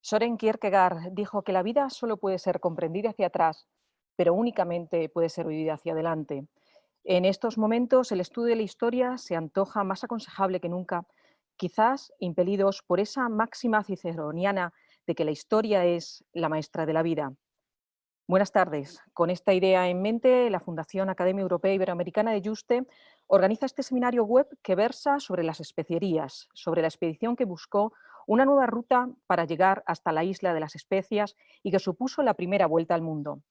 Søren Kierkegaard dijo que la vida solo puede ser comprendida hacia atrás, pero únicamente puede ser vivida hacia adelante. En estos momentos, el estudio de la historia se antoja más aconsejable que nunca, quizás impelidos por esa máxima ciceroniana de que la historia es la maestra de la vida. Buenas tardes. Con esta idea en mente, la Fundación Academia Europea Iberoamericana de Yuste organiza este seminario web que versa sobre las especierías, sobre la expedición que buscó una nueva ruta para llegar hasta la isla de las especias y que supuso la primera vuelta al mundo.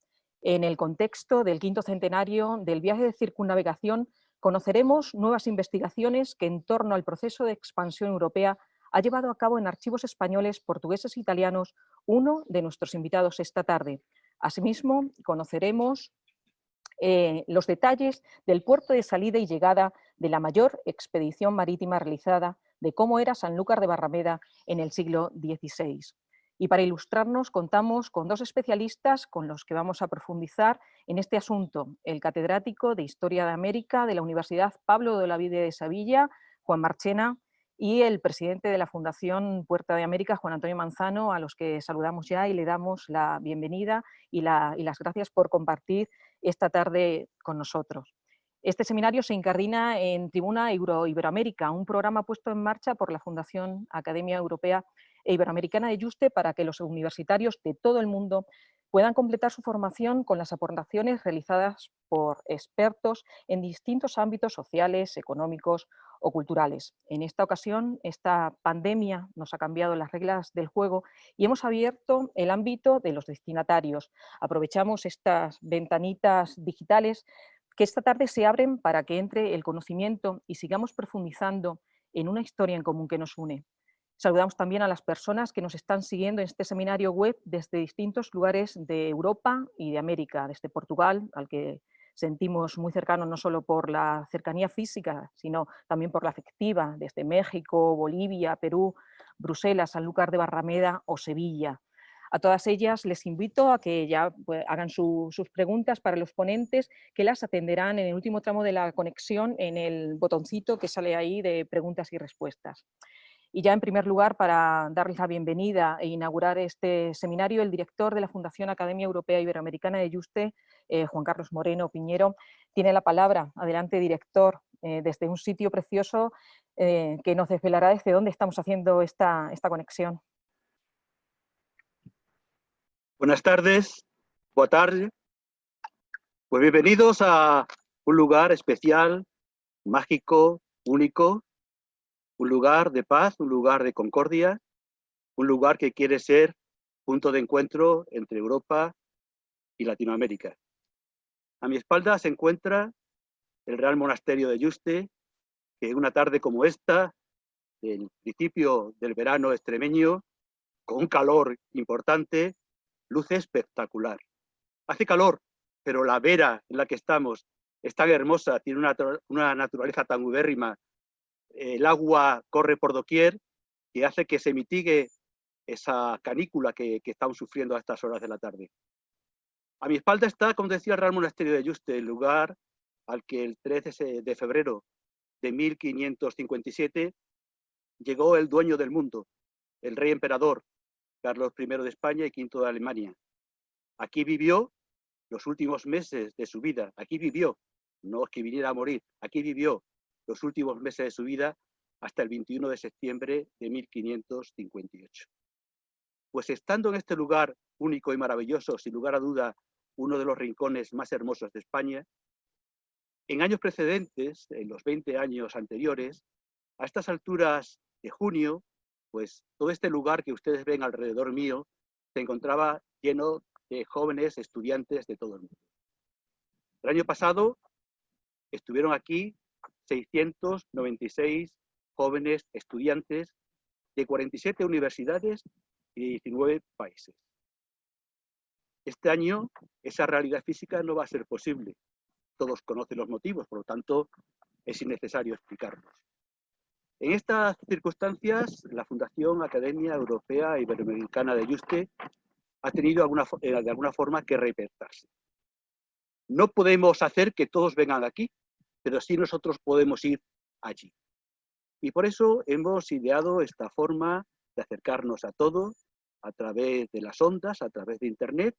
En el contexto del quinto centenario del viaje de circunnavegación, conoceremos nuevas investigaciones que en torno al proceso de expansión europea ha llevado a cabo en archivos españoles, portugueses e italianos uno de nuestros invitados esta tarde. Asimismo, conoceremos los detalles del puerto de salida y llegada de la mayor expedición marítima realizada, de cómo era Sanlúcar de Barrameda en el siglo XVI. Y para ilustrarnos contamos con dos especialistas con los que vamos a profundizar en este asunto: el catedrático de Historia de América de la Universidad Pablo de Olavide de Sevilla, Juan Marchena, y el presidente de la Fundación Puerta de América, Juan Antonio Manzano, a los que saludamos ya y le damos la bienvenida y las gracias por compartir esta tarde con nosotros. Este seminario se incardina en Tribuna Iberoamérica, un programa puesto en marcha por la Fundación Academia Europea e Iberoamericana de Yuste para que los universitarios de todo el mundo puedan completar su formación con las aportaciones realizadas por expertos en distintos ámbitos sociales, económicos o culturales. En esta ocasión, esta pandemia nos ha cambiado las reglas del juego y hemos abierto el ámbito de los destinatarios. Aprovechamos estas ventanitas digitales que esta tarde se abren para que entre el conocimiento y sigamos profundizando en una historia en común que nos une. Saludamos también a las personas que nos están siguiendo en este seminario web desde distintos lugares de Europa y de América, desde Portugal, al que sentimos muy cercano no solo por la cercanía física, sino también por la afectiva, desde México, Bolivia, Perú, Bruselas, Sanlúcar de Barrameda o Sevilla. A todas ellas les invito a que ya hagan sus preguntas para los ponentes, que las atenderán en el último tramo de la conexión en el botoncito que sale ahí de preguntas y respuestas. Y ya en primer lugar, para darles la bienvenida e inaugurar este seminario, el director de la Fundación Academia Europea Iberoamericana de Yuste, Juan Carlos Moreno Piñero, tiene la palabra. Adelante, director, desde un sitio precioso que nos desvelará desde dónde estamos haciendo esta conexión. Buenas tardes, boa tarde. Pues bienvenidos a un lugar especial, mágico, único, un lugar de paz, un lugar de concordia, un lugar que quiere ser punto de encuentro entre Europa y Latinoamérica. A mi espalda se encuentra el Real Monasterio de Yuste, que una tarde como esta, del principio del verano extremeño, con un calor importante, luce espectacular. Hace calor, pero la vera en la que estamos es tan hermosa, tiene una naturaleza tan ubérrima, el agua corre por doquier, que hace que se mitigue esa canícula que estamos sufriendo a estas horas de la tarde. A mi espalda está, como decía, el Real Monasterio de Yuste, el lugar al que el 13 de febrero de 1557 llegó el dueño del mundo, el rey emperador, Carlos I de España y V de Alemania. Aquí vivió los últimos meses de su vida, aquí vivió, no es que viniera a morir, aquí vivió los últimos meses de su vida hasta el 21 de septiembre de 1558. Pues estando en este lugar único y maravilloso, sin lugar a duda, uno de los rincones más hermosos de España, en años precedentes, en los 20 años anteriores, a estas alturas de junio, pues todo este lugar que ustedes ven alrededor mío se encontraba lleno de jóvenes estudiantes de todo el mundo. El año pasado estuvieron aquí 696 jóvenes estudiantes de 47 universidades y 19 países. Este año esa realidad física no va a ser posible. Todos conocen los motivos, por lo tanto es innecesario explicarlos. En estas circunstancias, la Fundación Academia Europea Iberoamericana de Yuste ha tenido de alguna forma que reinventarse. No podemos hacer que todos vengan aquí, pero sí nosotros podemos ir allí. Y por eso hemos ideado esta forma de acercarnos a todos, a través de las ondas, a través de Internet,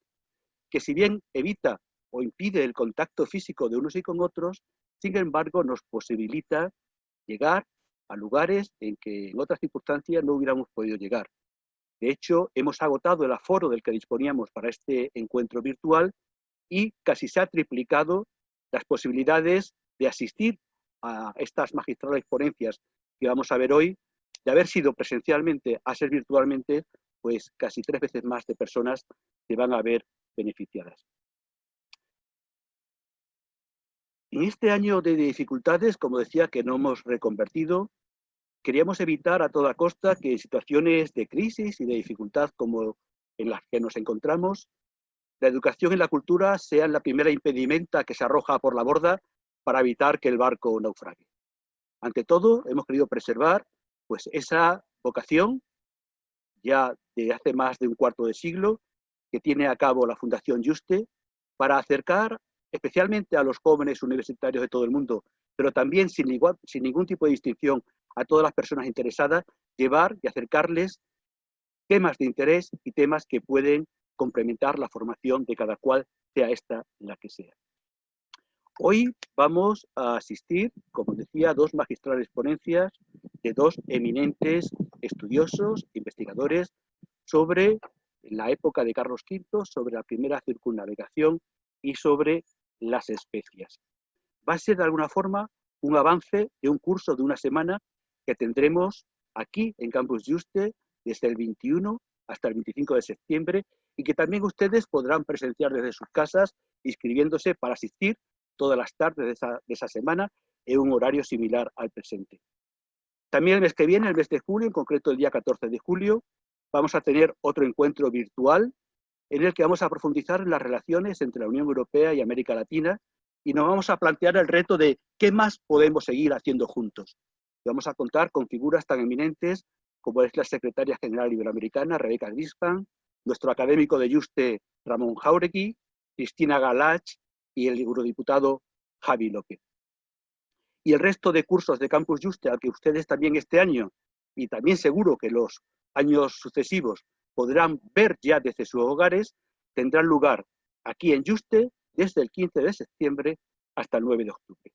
que si bien evita o impide el contacto físico de unos y con otros, sin embargo nos posibilita llegar a lugares en que en otras circunstancias no hubiéramos podido llegar. De hecho, hemos agotado el aforo del que disponíamos para este encuentro virtual y casi se ha triplicado las posibilidades de asistir a estas magistrales ponencias que vamos a ver hoy, de haber sido presencialmente a ser virtualmente, pues casi 3 veces más de personas se van a ver beneficiadas. En este año de dificultades, como decía, que no hemos reconvertido, queríamos evitar a toda costa que en situaciones de crisis y de dificultad como en las que nos encontramos, la educación y la cultura sean la primera impedimenta que se arroja por la borda para evitar que el barco naufrague. Ante todo, hemos querido preservar pues, esa vocación ya de hace más de un cuarto de siglo que tiene a cabo la Fundación Juste para acercar especialmente a los jóvenes universitarios de todo el mundo, pero también sin ningún tipo de distinción a todas las personas interesadas, llevar y acercarles temas de interés y temas que pueden complementar la formación de cada cual, sea esta la que sea. Hoy vamos a asistir, como decía, a 2 magistrales ponencias de 2 eminentes estudiosos, investigadores, sobre la época de Carlos V, sobre la primera circunnavegación y sobre las especias. Va a ser de alguna forma un avance de un curso de una semana que tendremos aquí en Campus Juste desde el 21 hasta el 25 de septiembre y que también ustedes podrán presenciar desde sus casas inscribiéndose para asistir todas las tardes de esa semana en un horario similar al presente. También el mes que viene, el mes de julio, en concreto el día 14 de julio, vamos a tener otro encuentro virtual en el que vamos a profundizar en las relaciones entre la Unión Europea y América Latina y nos vamos a plantear el reto de qué más podemos seguir haciendo juntos. Vamos a contar con figuras tan eminentes como es la secretaria general iberoamericana, Rebeca Grispan, nuestro académico de Juste, Ramón Jáuregui, Cristina Galach y el eurodiputado Javi López. Y el resto de cursos de Campus Juste al que ustedes también este año, y también seguro que los años sucesivos podrán ver ya desde sus hogares, tendrán lugar aquí en Juste desde el 15 de septiembre hasta el 9 de octubre.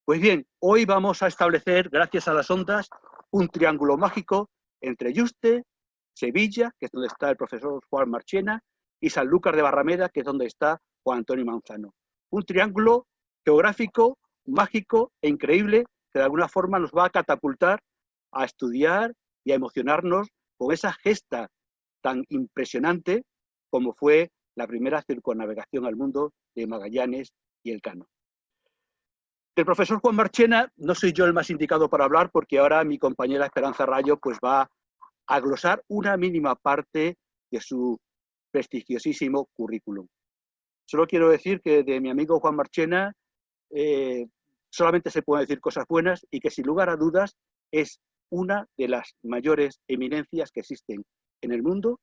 Pues bien, hoy vamos a establecer, gracias a las ondas, un triángulo mágico entre Juste, Sevilla, que es donde está el profesor Juan Marchena, y Sanlúcar de Barrameda, que es donde está Juan Antonio Manzano. Un triángulo geográfico, mágico e increíble que de alguna forma nos va a catapultar a estudiar y a emocionarnos con esa gesta tan impresionante como fue la primera circunnavegación al mundo de Magallanes y Elcano. Del profesor Juan Marchena no soy yo el más indicado para hablar porque ahora mi compañera Esperanza Rayo pues va a glosar una mínima parte de su prestigiosísimo currículum. Solo quiero decir que de mi amigo Juan Marchena solamente se pueden decir cosas buenas y que sin lugar a dudas es una de las mayores eminencias que existen en el mundo,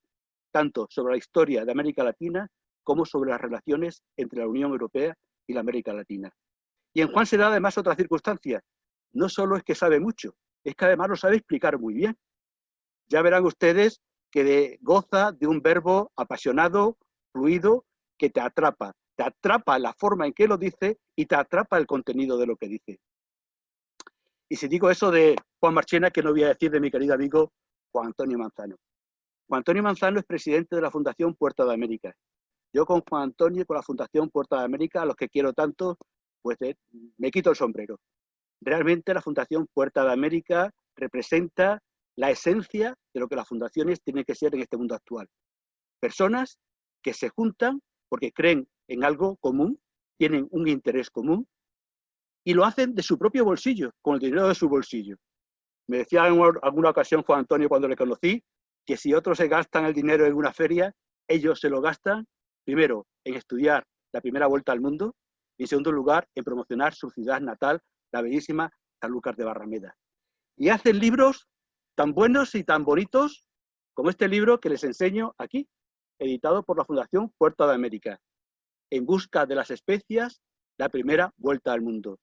tanto sobre la historia de América Latina como sobre las relaciones entre la Unión Europea y la América Latina. Y en Juan se da además otra circunstancia. No solo es que sabe mucho, es que además lo sabe explicar muy bien. Ya verán ustedes que goza de un verbo apasionado, fluido, que te atrapa. Te atrapa la forma en que lo dice y te atrapa el contenido de lo que dice. Y si digo eso de Juan Marchena, ¿qué no voy a decir de mi querido amigo Juan Antonio Manzano? Juan Antonio Manzano es presidente de la Fundación Puerta de América. Yo con Juan Antonio y con la Fundación Puerta de América, a los que quiero tanto, pues me quito el sombrero. Realmente la Fundación Puerta de América representa la esencia de lo que las fundaciones tienen que ser en este mundo actual. Personas que se juntan porque creen en algo común, tienen un interés común y lo hacen de su propio bolsillo, con el dinero de su bolsillo. Me decía en alguna ocasión Juan Antonio cuando le conocí que si otros se gastan el dinero en una feria, ellos se lo gastan primero en estudiar la primera vuelta al mundo y en segundo lugar en promocionar su ciudad natal, la bellísima Sanlúcar de Barrameda. Y hacen libros tan buenos y tan bonitos como este libro que les enseño aquí, editado por la Fundación Puerta de América, En busca de las especias, la primera vuelta al mundo.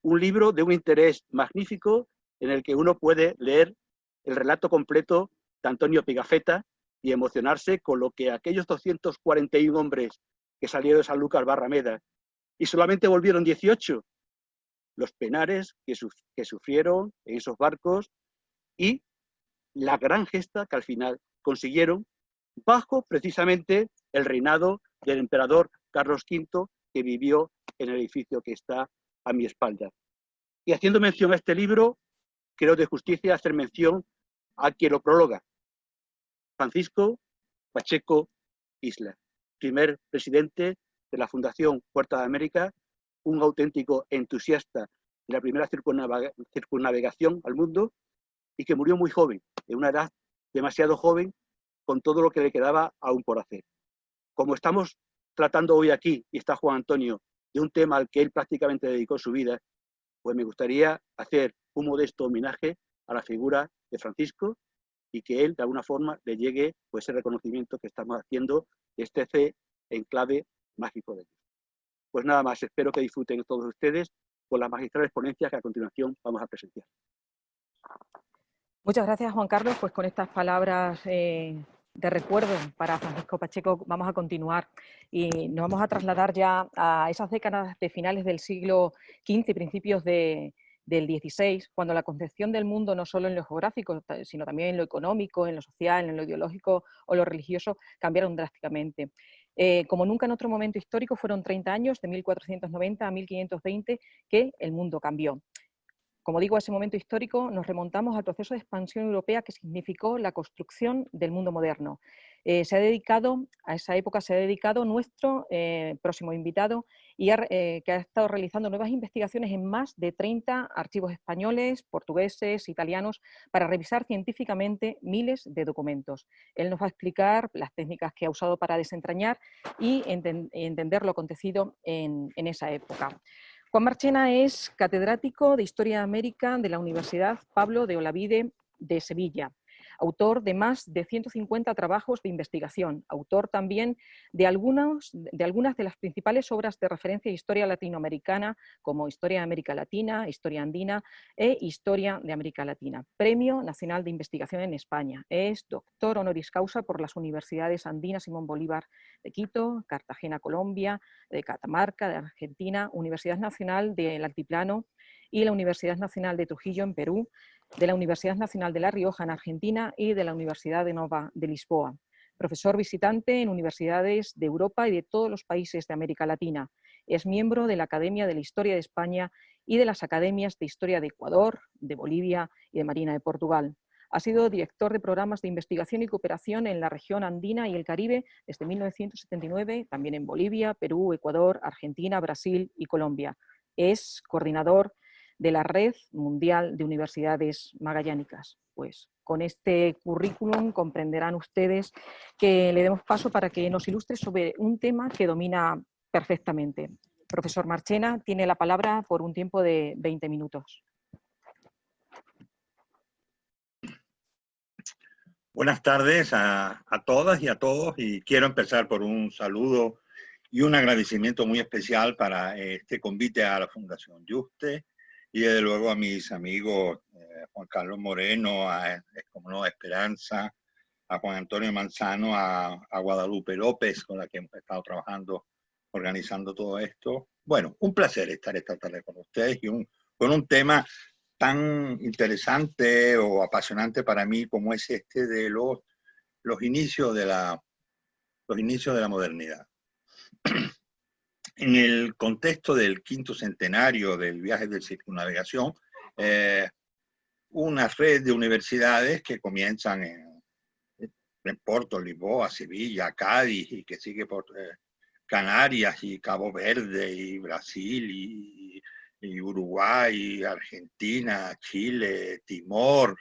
Un libro de un interés magnífico en el que uno puede leer el relato completo de Antonio Pigafetta, y emocionarse con lo que aquellos 241 hombres que salieron de Sanlúcar Barrameda y solamente volvieron 18, los penares que sufrieron en esos barcos y la gran gesta que al final consiguieron bajo precisamente el reinado del emperador Carlos V, que vivió en el edificio que está a mi espalda. Y haciendo mención a este libro, creo de justicia hacer mención a quien lo prologa, Francisco Pacheco Isla, primer presidente de la Fundación Puerta de América, un auténtico entusiasta de la primera circunnavegación al mundo y que murió muy joven, en una edad demasiado joven, con todo lo que le quedaba aún por hacer. Como estamos tratando hoy aquí, y está Juan Antonio, de un tema al que él prácticamente dedicó su vida, pues me gustaría hacer un modesto homenaje a la figura de Francisco y que él, de alguna forma, le llegue pues, ese reconocimiento que estamos haciendo de este enclave mágico de Dios. Pues nada más, espero que disfruten todos ustedes con las magistrales ponencias que a continuación vamos a presenciar. Muchas gracias, Juan Carlos. Pues con estas palabras de recuerdo para Francisco Pacheco vamos a continuar y nos vamos a trasladar ya a esas décadas de finales del siglo XV, principios del XVI, cuando la concepción del mundo, no solo en lo geográfico, sino también en lo económico, en lo social, en lo ideológico o lo religioso, cambiaron drásticamente. Como nunca en otro momento histórico, fueron 30 años, de 1490 a 1520, que el mundo cambió. Como digo, a ese momento histórico nos remontamos al proceso de expansión europea que significó la construcción del mundo moderno. A esa época se ha dedicado nuestro próximo invitado y que ha estado realizando nuevas investigaciones en más de 30 archivos españoles, portugueses, italianos, para revisar científicamente miles de documentos. Él nos va a explicar las técnicas que ha usado para desentrañar y entender lo acontecido en esa época. Juan Marchena es catedrático de Historia de América de la Universidad Pablo de Olavide de Sevilla, autor de más de 150 trabajos de investigación, autor también de algunas de las principales obras de referencia de historia latinoamericana, como Historia de América Latina, Historia Andina e Historia de América Latina. Premio Nacional de Investigación en España. Es doctor honoris causa por las universidades andinas Simón Bolívar de Quito, Cartagena, Colombia, de Catamarca, de Argentina, Universidad Nacional del Altiplano y la Universidad Nacional de Trujillo en Perú, de la Universidad Nacional de La Rioja en Argentina y de la Universidad de Nova de Lisboa. Profesor visitante en universidades de Europa y de todos los países de América Latina. Es miembro de la Academia de la Historia de España y de las Academias de Historia de Ecuador, de Bolivia y de Marina de Portugal. Ha sido director de programas de investigación y cooperación en la región andina y el Caribe desde 1979, también en Bolivia, Perú, Ecuador, Argentina, Brasil y Colombia. Es coordinador de la Red Mundial de Universidades Magallánicas. Pues con este currículum comprenderán ustedes que le demos paso para que nos ilustre sobre un tema que domina perfectamente. Profesor Marchena tiene la palabra por un tiempo de 20 minutos. Buenas tardes a todas y a todos, y quiero empezar por un saludo y un agradecimiento muy especial para este convite a la Fundación Yuste y desde luego a mis amigos Juan Carlos Moreno, a Esperanza, a Juan Antonio Manzano, a Guadalupe López, con la que hemos estado trabajando, organizando todo esto. Bueno, un placer estar esta tarde con ustedes y con un tema tan interesante o apasionante para mí como es este de los inicios de la modernidad. En el contexto del quinto centenario del viaje de circunnavegación, una red de universidades que comienzan en Porto, Lisboa, Sevilla, Cádiz, y que sigue por Canarias y Cabo Verde y Brasil y Uruguay, Argentina, Chile, Timor,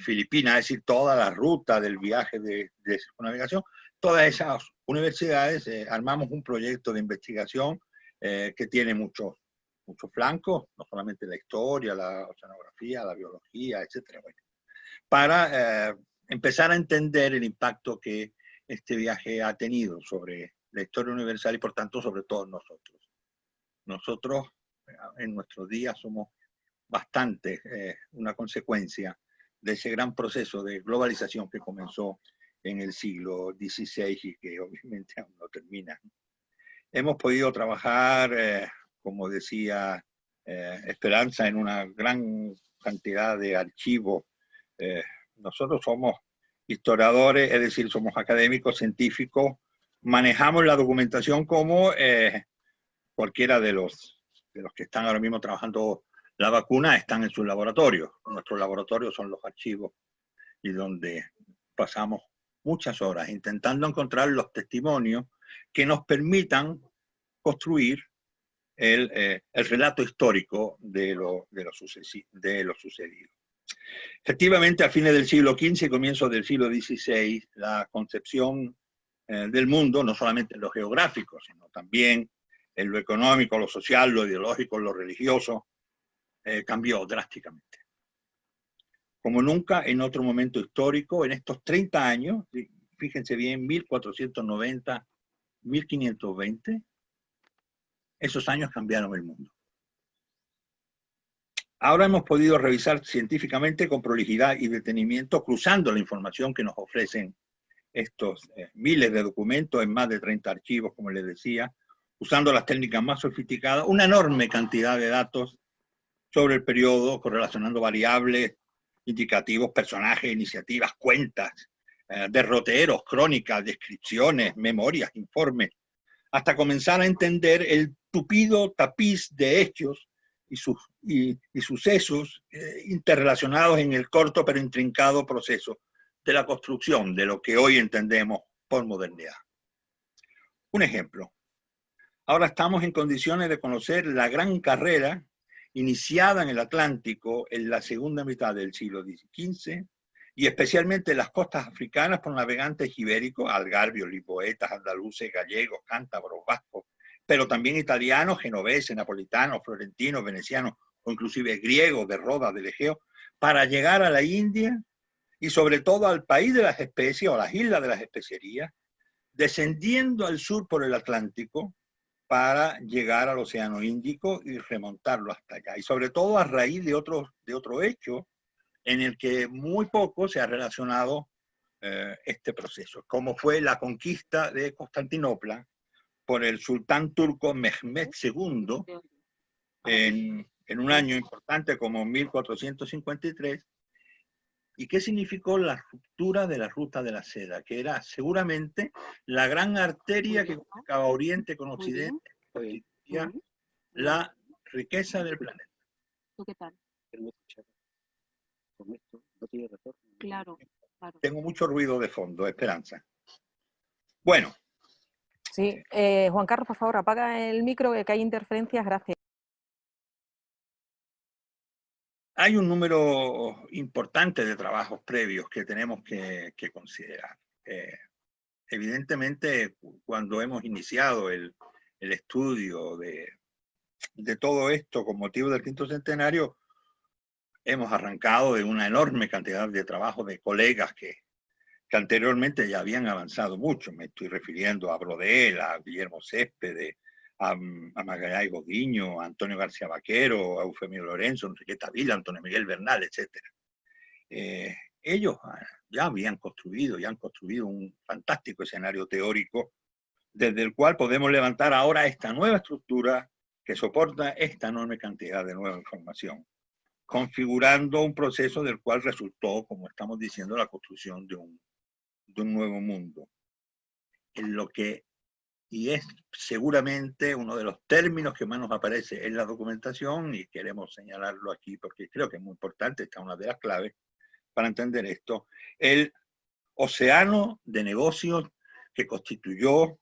Filipinas, es decir, toda la ruta del viaje de circunnavegación. Todas esas universidades armamos un proyecto de investigación que tiene muchos flancos, no solamente la historia, la oceanografía, la biología, etcétera, bueno, para empezar a entender el impacto que este viaje ha tenido sobre la historia universal y por tanto sobre todos nosotros. Nosotros en nuestros días somos bastante una consecuencia de ese gran proceso de globalización que comenzó en el siglo XVI y que obviamente aún no terminan. Hemos podido trabajar, como decía Esperanza, en una gran cantidad de archivos. Nosotros somos historiadores, es decir, somos académicos, científicos, manejamos la documentación como cualquiera de los que están ahora mismo trabajando la vacuna están en sus laboratorios. Nuestros laboratorios son los archivos y donde pasamos muchas horas intentando encontrar los testimonios que nos permitan construir el relato histórico de lo sucedido. Efectivamente, a fines del siglo XV y comienzos del siglo XVI, la concepción del mundo, no solamente en lo geográfico, sino también en lo económico, lo social, lo ideológico, lo religioso, cambió drásticamente. Como nunca en otro momento histórico, en estos 30 años, fíjense bien, 1490, 1520, esos años cambiaron el mundo. Ahora hemos podido revisar científicamente con prolijidad y detenimiento, cruzando la información que nos ofrecen estos miles de documentos en más de 30 archivos, como les decía, usando las técnicas más sofisticadas, una enorme cantidad de datos sobre el periodo, correlacionando variables, indicativos, personajes, iniciativas, cuentas, derroteros, crónicas, descripciones, memorias, informes, hasta comenzar a entender el tupido tapiz de hechos y sucesos interrelacionados en el corto pero intrincado proceso de la construcción de lo que hoy entendemos por modernidad. Un ejemplo. Ahora estamos en condiciones de conocer la gran carrera iniciada en el Atlántico en la segunda mitad del siglo XV y especialmente en las costas africanas por navegantes ibéricos, algarbios, lisboetas, andaluces, gallegos, cántabros, vascos, pero también italianos, genoveses, napolitanos, florentinos, venecianos o inclusive griegos de Rodas, del Egeo, para llegar a la India y sobre todo al país de las especias o las islas de las especerías, descendiendo al sur por el Atlántico para llegar al Océano Índico y remontarlo hasta allá. Y sobre todo a raíz de otro hecho en el que muy poco se ha relacionado este proceso, como fue la conquista de Constantinopla por el sultán turco Mehmed II en un año importante como 1453. ¿Y qué significó la ruptura de la ruta de la seda? Que era seguramente la gran arteria que comunicaba Oriente con Occidente, que constituía la riqueza del planeta. ¿Tú qué tal? Con esto no tiene retorno. Claro, claro. Tengo mucho ruido de fondo, Esperanza. Bueno. Sí, Juan Carlos, por favor, apaga el micro, que hay interferencias, gracias. Hay un número importante de trabajos previos que tenemos que considerar. Evidentemente, cuando hemos iniciado el estudio de todo esto con motivo del quinto centenario, hemos arrancado de una enorme cantidad de trabajos de colegas que anteriormente ya habían avanzado mucho. Me estoy refiriendo a Brodel, a Guillermo Céspedes, a Magallanes Godiño, a Antonio García Vaquero, a Eufemio Lorenzo, Enriqueta Vila, Antonio Miguel Bernal, etc. Ellos ya habían construido un fantástico escenario teórico desde el cual podemos levantar ahora esta nueva estructura que soporta esta enorme cantidad de nueva información, configurando un proceso del cual resultó, como estamos diciendo, la construcción de un nuevo mundo. En lo que, y es seguramente uno de los términos que más nos aparece en la documentación, y queremos señalarlo aquí porque creo que es muy importante, esta es una de las claves para entender esto, el océano de negocios que constituyó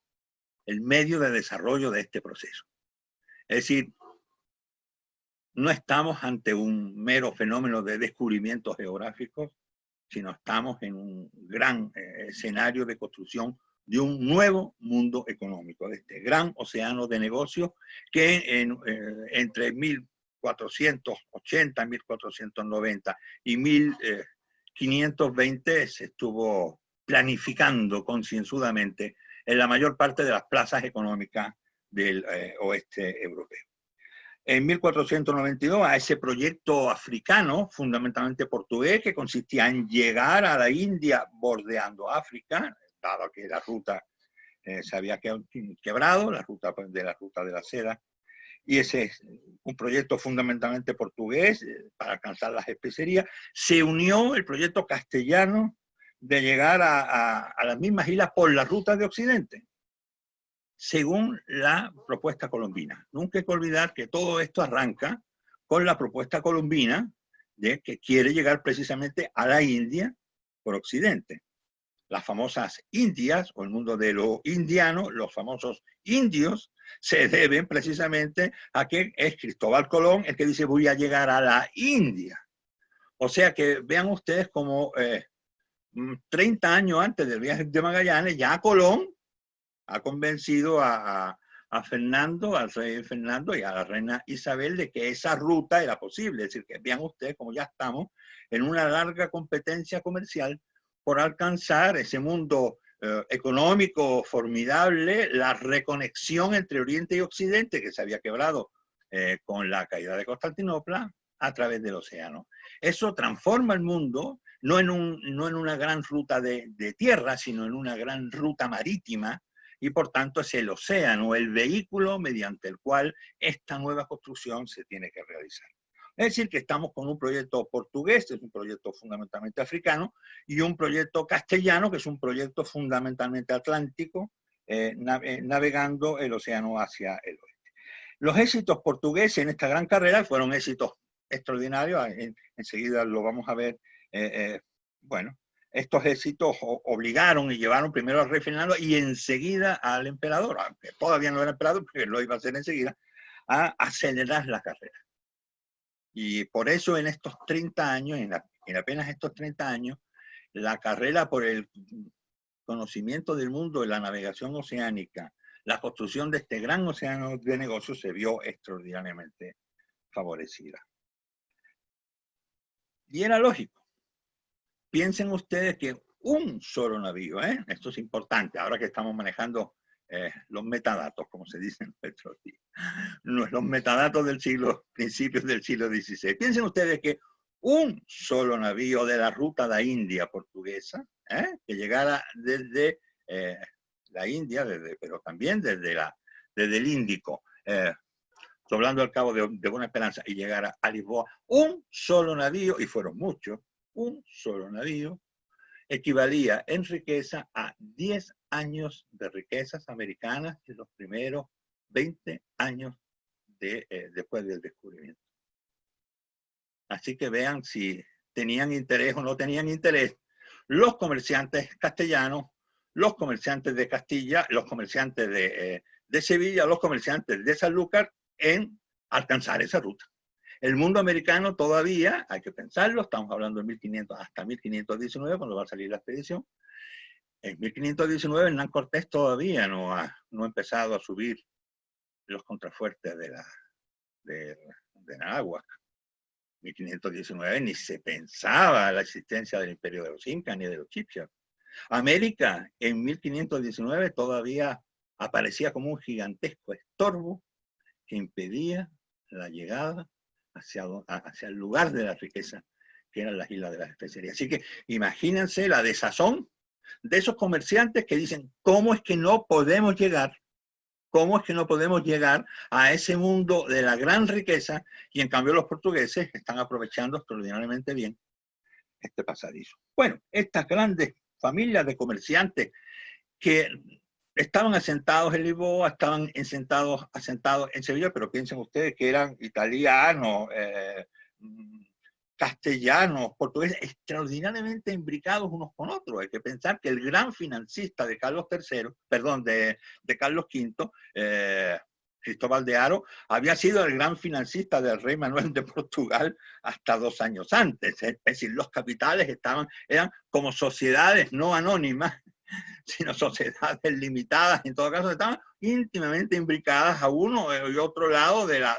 el medio de desarrollo de este proceso. Es decir, no estamos ante un mero fenómeno de descubrimientos geográficos, sino estamos en un gran escenario de construcción de un nuevo mundo económico, de este gran océano de negocios que entre 1480, 1490 y 1520 se estuvo planificando concienzudamente en la mayor parte de las plazas económicas del oeste europeo. en 1492 a ese proyecto africano, fundamentalmente portugués, que consistía en llegar a la India bordeando África, dado que la ruta se había quebrado, la ruta de la seda, y ese es un proyecto fundamentalmente portugués para alcanzar las especerías. Se unió el proyecto castellano de llegar a las mismas islas por la ruta de Occidente, según la propuesta colombina. Nunca hay que olvidar que todo esto arranca con la propuesta colombina de que quiere llegar precisamente a la India por Occidente. Las famosas Indias, o el mundo de lo indiano, los famosos indios, se deben precisamente a que es Cristóbal Colón el que dice voy a llegar a la India. O sea que vean ustedes como 30 años antes del viaje de Magallanes, ya Colón ha convencido a Fernando, al rey Fernando y a la reina Isabel de que esa ruta era posible. Es decir, que vean ustedes como ya estamos en una larga competencia comercial por alcanzar ese mundo económico formidable, la reconexión entre Oriente y Occidente que se había quebrado con la caída de Constantinopla a través del océano. Eso transforma el mundo no en una gran ruta de tierra, sino en una gran ruta marítima, y por tanto es el océano el vehículo mediante el cual esta nueva construcción se tiene que realizar. Es decir, que estamos con un proyecto portugués, que es un proyecto fundamentalmente africano, y un proyecto castellano, que es un proyecto fundamentalmente atlántico, navegando el océano hacia el oeste. Los éxitos portugueses en esta gran carrera fueron éxitos extraordinarios, enseguida lo vamos a ver. Bueno, estos éxitos obligaron y llevaron primero al rey Fernando y enseguida al emperador, aunque todavía no era emperador, porque lo iba a hacer enseguida, a acelerar la carrera. Y por eso en estos 30 años, en apenas estos 30 años, la carrera por el conocimiento del mundo de la navegación oceánica, la construcción de este gran océano de negocios se vio extraordinariamente favorecida. Y era lógico. Piensen ustedes que un solo navío, esto es importante, ahora que estamos manejando los metadatos, como se dice en nuestros días, los metadatos del principios del siglo XVI. Piensen ustedes que un solo navío de la ruta de India portuguesa, que llegara desde la India, pero también desde el Índico, doblando al cabo de Buena Esperanza y llegara a Lisboa, un solo navío, y fueron muchos, un solo navío, equivalía en riqueza a 10 años de riquezas americanas en los primeros 20 años después del descubrimiento. Así que vean si tenían interés o no tenían interés los comerciantes castellanos, los comerciantes de Castilla, los comerciantes de Sevilla, los comerciantes de Sanlúcar en alcanzar esa ruta. El mundo americano todavía, hay que pensarlo, estamos hablando de 1500 hasta 1519, cuando va a salir la expedición. En 1519 Hernán Cortés todavía no ha empezado a subir los contrafuertes de Anáhuac. 1519 ni se pensaba la existencia del imperio de los incas ni de los chipchas. América en 1519 todavía aparecía como un gigantesco estorbo que impedía la llegada hacia el lugar de la riqueza, que eran las islas de las especerías. Así que imagínense la desazón de esos comerciantes que dicen, ¿cómo es que no podemos llegar? ¿Cómo es que no podemos llegar a ese mundo de la gran riqueza? Y en cambio los portugueses están aprovechando extraordinariamente bien este pasadizo. Bueno, estas grandes familias de comerciantes que estaban asentados en Lisboa, estaban asentados en Sevilla, pero piensen ustedes que eran italianos, castellanos, portugueses, extraordinariamente imbricados unos con otros. Hay que pensar que el gran financista de Carlos III, perdón, de Carlos V, Cristóbal de Haro, había sido el gran financista del rey Manuel de Portugal hasta 2 años antes. Es decir, los capitales eran como sociedades no anónimas, sino sociedades limitadas, en todo caso estaban íntimamente imbricadas a uno y otro lado de la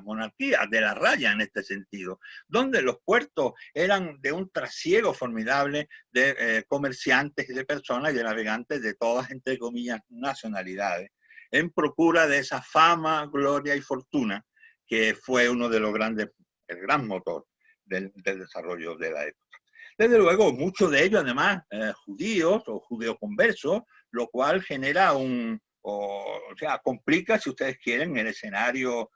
monarquía, de la raya en este sentido, donde los puertos eran de un trasiego formidable de comerciantes y de personas y de navegantes de todas, entre comillas, nacionalidades. en procura de esa fama, gloria y fortuna que fue uno de los grandes, el gran motor del desarrollo de la época. Desde luego, muchos de ellos, además, judíos o judeoconversos, lo cual genera o sea, complica, si ustedes quieren, el escenario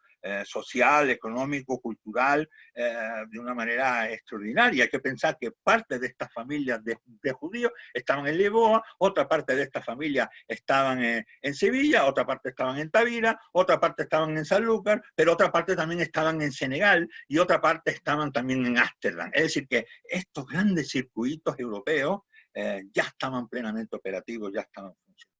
social, económico, cultural, de una manera extraordinaria. Hay que pensar que parte de estas familias de judíos estaban en Lisboa, otra parte de estas familias estaban en Sevilla, otra parte estaban en Tavira, otra parte estaban en Sanlúcar, pero otra parte también estaban en Senegal y otra parte estaban también en Ámsterdam. Es decir, que estos grandes circuitos europeos ya estaban plenamente operativos, ya estaban funcionando.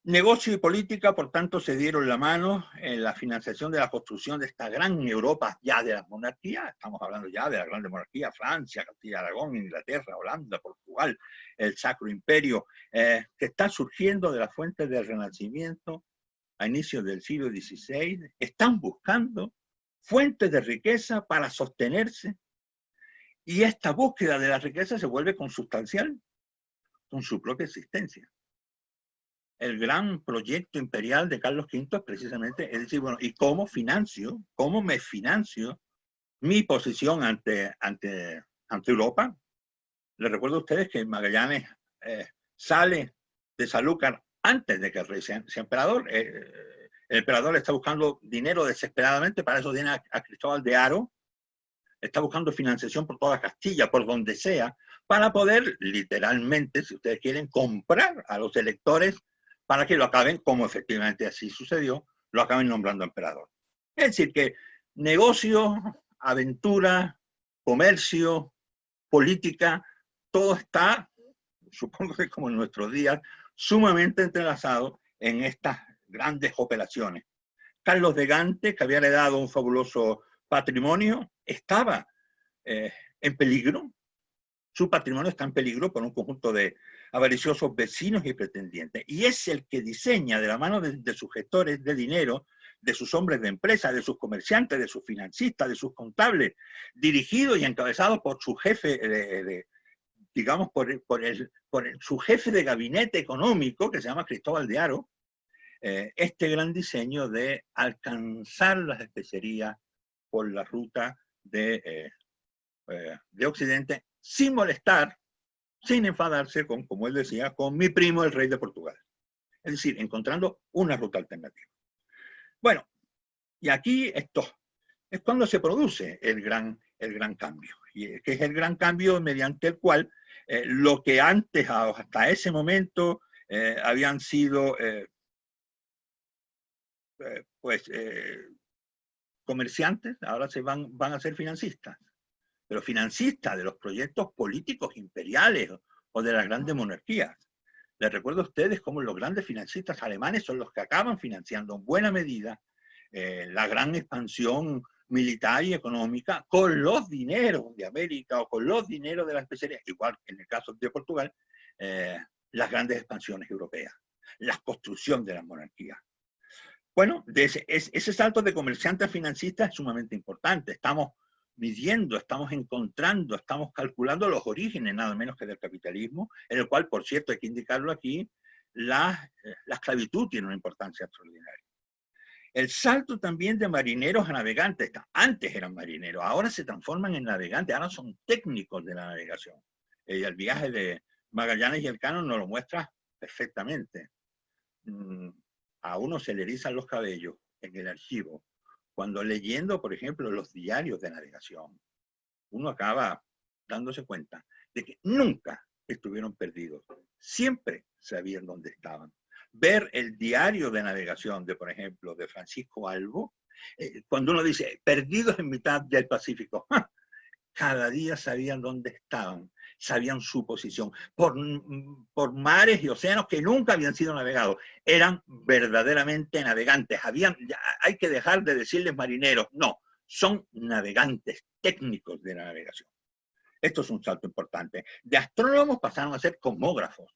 Negocio y política, por tanto, se dieron la mano en la financiación de la construcción de esta gran Europa ya de las monarquías. Estamos hablando ya de la grande monarquía, Francia, Castilla y Aragón, Inglaterra, Holanda, Portugal, el Sacro Imperio, que está surgiendo de las fuentes del Renacimiento a inicios del siglo XVI. Están buscando fuentes de riqueza para sostenerse y esta búsqueda de la riqueza se vuelve consustancial con su propia existencia. El gran proyecto imperial de Carlos V es precisamente, es decir, bueno, ¿y cómo financio? ¿Cómo me financio mi posición ante Europa? Les recuerdo a ustedes que Magallanes sale de Sanlúcar antes de que el rey sea emperador. El emperador está buscando dinero desesperadamente, para eso viene a Cristóbal de Haro, está buscando financiación por toda Castilla, por donde sea, para poder literalmente, si ustedes quieren, comprar a los electores para que lo acaben, como efectivamente así sucedió, lo acaben nombrando emperador. Es decir, que negocio, aventura, comercio, política, todo está, supongo que como en nuestros días, sumamente entrelazado en estas grandes operaciones. Carlos de Gante, que había heredado un fabuloso patrimonio, estaba en peligro. Su patrimonio está en peligro por un conjunto de avariciosos vecinos y pretendientes. Y es el que diseña, de la mano de sus gestores de dinero, de sus hombres de empresa, de sus comerciantes, de sus financistas, de sus contables, dirigido y encabezado por su jefe, digamos, su jefe de gabinete económico, que se llama Cristóbal de Haro, este gran diseño de alcanzar las especerías por la ruta de Occidente, sin molestar, sin enfadarse con, como él decía, con mi primo el rey de Portugal. Es decir, encontrando una ruta alternativa. Bueno, y aquí esto es cuando se produce el gran cambio, y que es el gran cambio mediante el cual lo que antes, hasta ese momento, habían sido comerciantes, ahora van a ser financistas, pero financistas de los proyectos políticos imperiales o de las grandes monarquías. Les recuerdo a ustedes cómo los grandes financistas alemanes son los que acaban financiando en buena medida la gran expansión militar y económica con los dineros de América o con los dineros de las especialidades, igual que en el caso de Portugal, las grandes expansiones europeas, la construcción de las monarquías. Bueno, ese salto de comerciantes a financistas es sumamente importante. Estamos midiendo, estamos encontrando, estamos calculando los orígenes nada menos que del capitalismo, en el cual, por cierto, hay que indicarlo aquí, la esclavitud tiene una importancia extraordinaria. El salto también de marineros a navegantes, antes eran marineros, ahora se transforman en navegantes, ahora son técnicos de la navegación. El viaje de Magallanes y Elcano nos lo muestra perfectamente. A uno se le erizan los cabellos en el archivo, cuando leyendo, por ejemplo, los diarios de navegación, uno acaba dándose cuenta de que nunca estuvieron perdidos, siempre sabían dónde estaban. Ver el diario de navegación de, por ejemplo, de Francisco Albo, cuando uno dice, perdidos en mitad del Pacífico, cada día sabían dónde estaban, sabían su posición, por mares y océanos que nunca habían sido navegados, eran verdaderamente navegantes, hay que dejar de decirles marineros, no, son navegantes técnicos de la navegación. Esto es un salto importante. De astrónomos pasaron a ser cosmógrafos.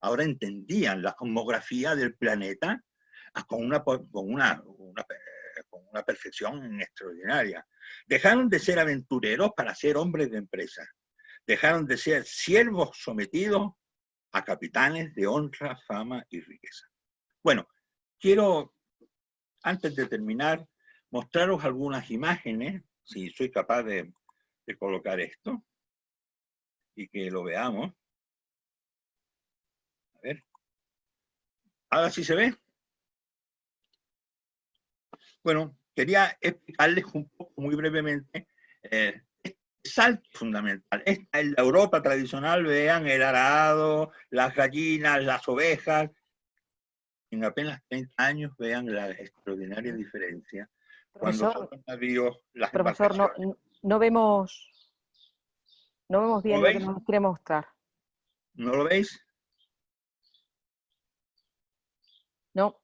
Ahora entendían la cosmografía del planeta con una perfección extraordinaria. Dejaron de ser aventureros para ser hombres de empresa. Dejaron de ser siervos sometidos a capitanes de honra, fama y riqueza. Bueno, quiero, antes de terminar, mostraros algunas imágenes, si soy capaz de colocar esto, y que lo veamos. A ver. Ahora sí se ve. Bueno, quería explicarles un poco, muy brevemente, este salto fundamental. Esta es la Europa tradicional, vean el arado, las gallinas, las ovejas. En apenas 30 años vean la extraordinaria diferencia. Cuando son Profesor, los navíos, las profesor, embarcaciones. no vemos ¿No bien lo lo que veis? nos quiere mostrar. ¿No lo veis? No.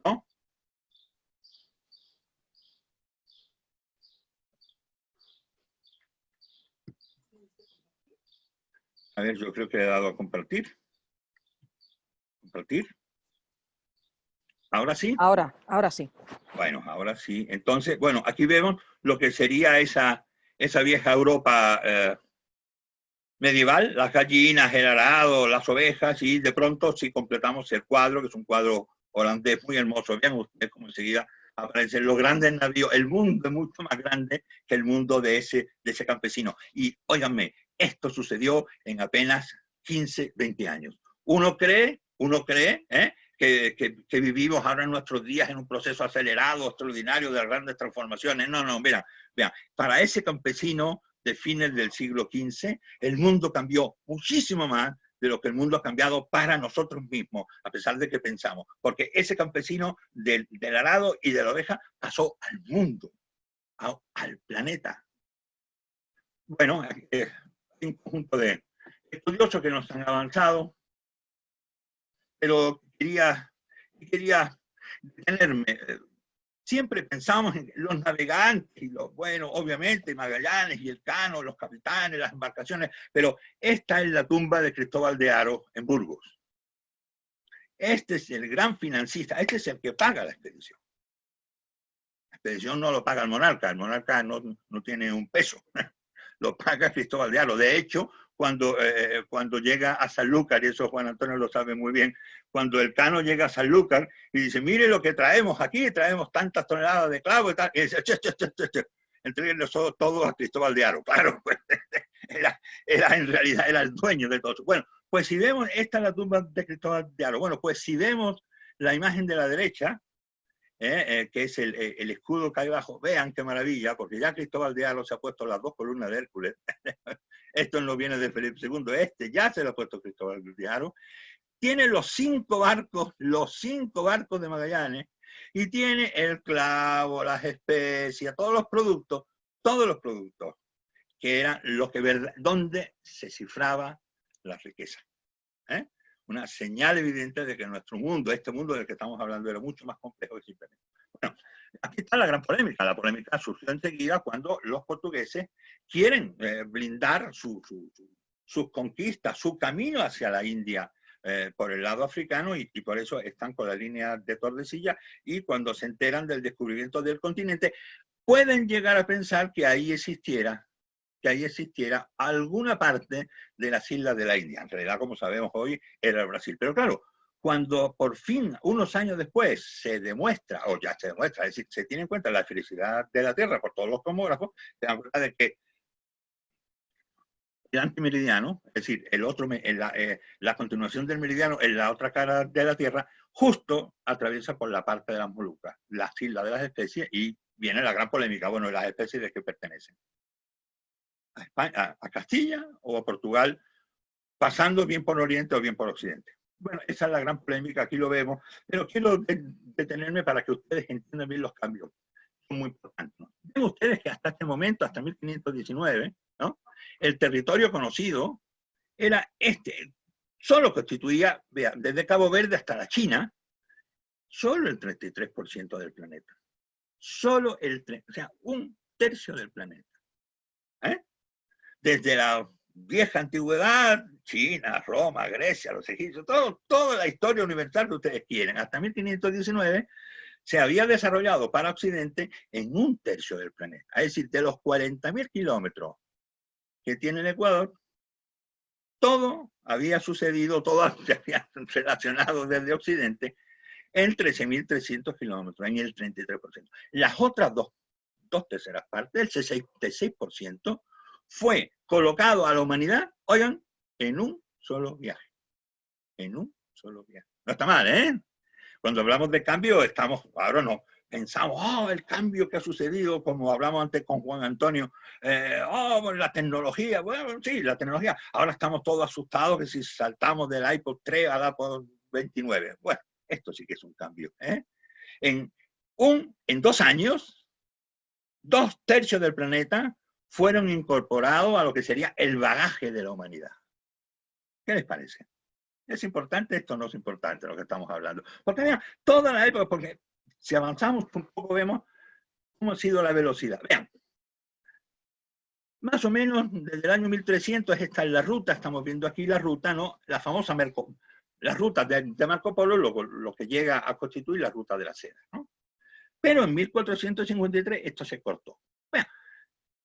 ¿No? A ver, yo creo que he dado a compartir. ¿Compartir? ¿Ahora sí? Ahora sí. Bueno, ahora sí. Entonces, bueno, aquí vemos lo que sería esa vieja Europa medieval, las gallinas, el arado, las ovejas, y de pronto si completamos el cuadro, que es un cuadro holandés muy hermoso, vean ustedes como enseguida aparecen los grandes navíos, el mundo es mucho más grande que el mundo de ese campesino. Y óiganme, esto sucedió en apenas 15, 20 años. Uno cree que vivimos ahora en nuestros días en un proceso acelerado, extraordinario de grandes transformaciones. No, vean, para ese campesino de fines del siglo XV, el mundo cambió muchísimo más de lo que el mundo ha cambiado para nosotros mismos, a pesar de que pensamos. Porque ese campesino del arado y de la oveja pasó al mundo, al planeta. Bueno, hay un conjunto de estudiosos que nos han avanzado, pero quería detenerme. Siempre pensamos en los navegantes, y bueno, obviamente Magallanes y Elcano, los capitanes, las embarcaciones, pero esta es la tumba de Cristóbal de Haro en Burgos. Este es el gran financista, este es el que paga la expedición. La expedición no lo paga el monarca no tiene un peso, lo paga Cristóbal de Haro. De hecho, cuando llega a Sanlúcar, y eso Juan Antonio lo sabe muy bien, cuando Elcano llega a Sanlúcar y dice, mire lo que traemos aquí, traemos tantas toneladas de clavo y tal, y dice, entréguenlo todo a Cristóbal de Haro. Claro, pues, en realidad era el dueño de todo eso. Bueno, pues si vemos, esta es la tumba de Cristóbal de Haro. Bueno, pues si vemos la imagen de la derecha, que es el escudo que hay abajo, vean qué maravilla, porque ya Cristóbal de Haro se ha puesto las dos columnas de Hércules. Esto no viene de Felipe II, este ya se lo ha puesto Cristóbal de Haro. Tiene los cinco barcos de Magallanes, y tiene el clavo, las especias, todos los productos, que eran los que donde se cifraba la riqueza. Una señal evidente de que nuestro mundo, este mundo del que estamos hablando, era mucho más complejo que simplemente. Bueno, aquí está la gran polémica. La polémica surgió enseguida cuando los portugueses quieren blindar sus conquistas, su camino hacia la India por el lado africano, y por eso están con la línea de Tordesillas, y cuando se enteran del descubrimiento del continente, pueden llegar a pensar que ahí existiera alguna parte de las islas de la India. En realidad, como sabemos hoy, era el Brasil. Pero claro, cuando por fin, unos años después, se demuestra, o ya se demuestra, es decir, se tiene en cuenta la felicidad de la Tierra por todos los cosmógrafos, se dan cuenta de que el antimeridiano, es decir, la continuación del meridiano en la otra cara de la Tierra, justo atraviesa por la parte de las Molucas, las islas de las especies, y viene la gran polémica, bueno, las especies de que pertenecen. A España, a Castilla o a Portugal, pasando bien por Oriente o bien por Occidente. Bueno, esa es la gran polémica, aquí lo vemos, pero quiero detenerme para que ustedes entiendan bien los cambios. Son muy importantes, ¿no? Ven ustedes que hasta este momento, hasta 1519, ¿no?, el territorio conocido era solo constituía, vean, desde Cabo Verde hasta la China, solo el 33% del planeta. Solo o sea, un tercio del planeta. Desde la vieja antigüedad, China, Roma, Grecia, los egipcios, toda la historia universal que ustedes quieren, hasta 1519, se había desarrollado para Occidente en un tercio del planeta. Es decir, de los 40.000 kilómetros que tiene el Ecuador, todo había sucedido, todo se había relacionado desde Occidente en 13.300 kilómetros, en el 33%. Las otras dos terceras partes, el 66%, fue colocado a la humanidad, oigan, en un solo viaje. En un solo viaje. No está mal, ¿eh? Cuando hablamos de cambio, ahora no pensamos, el cambio que ha sucedido, como hablamos antes con Juan Antonio, la tecnología, bueno, sí, la tecnología. Ahora estamos todos asustados que si saltamos del iPod 3 al iPod 29. Bueno, esto sí que es un cambio, ¿eh? En 2 años, 2/3 del planeta fueron incorporados a lo que sería el bagaje de la humanidad. ¿Qué les parece? ¿Es importante esto o no es importante lo que estamos hablando? Porque vean, toda la época, porque si avanzamos un poco vemos cómo ha sido la velocidad. Vean, más o menos desde el año 1300, esta es la ruta, estamos viendo aquí la ruta, ¿no? La famosa la ruta de Marco Polo, lo que llega a constituir la ruta de la seda, ¿no? Pero en 1453 esto se cortó. Vean,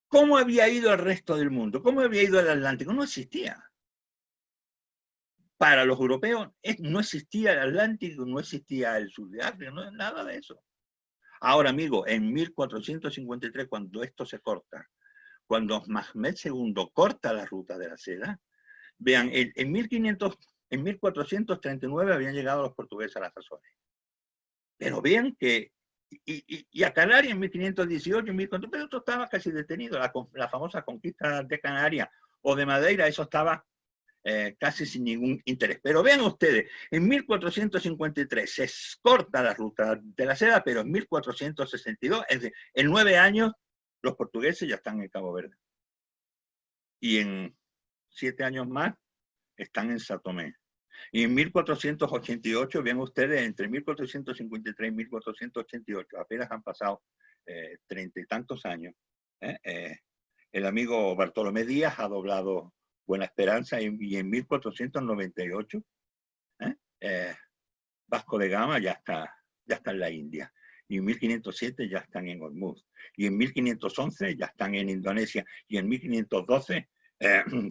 ¿cómo había ido el resto del mundo? ¿Cómo había ido el Atlántico? No existía. Para los europeos no existía el Atlántico, no existía el sur de África, no, nada de eso. Ahora, amigo, en 1453, cuando esto se corta, cuando Mehmed II corta la ruta de la seda, vean, en 1439 habían llegado los portugueses a las Azores. Pero vean que, y a Canarias en 1518, pero esto estaba casi detenido, la famosa conquista de Canarias o de Madeira, eso estaba casi sin ningún interés. Pero vean ustedes, en 1453 se corta la ruta de la seda, pero en 1462, es decir, en 9 años, los portugueses ya están en Cabo Verde. Y en 7 años más, están en São Tomé. Y en 1488, vean ustedes, entre 1453 y 1488, apenas han pasado 30 y tantos años, el amigo Bartolomé Díaz ha doblado Buena Esperanza, y en 1498 Vasco de Gama ya está en la India, y en 1507 ya están en Hormuz, y en 1511 ya están en Indonesia, y en 1512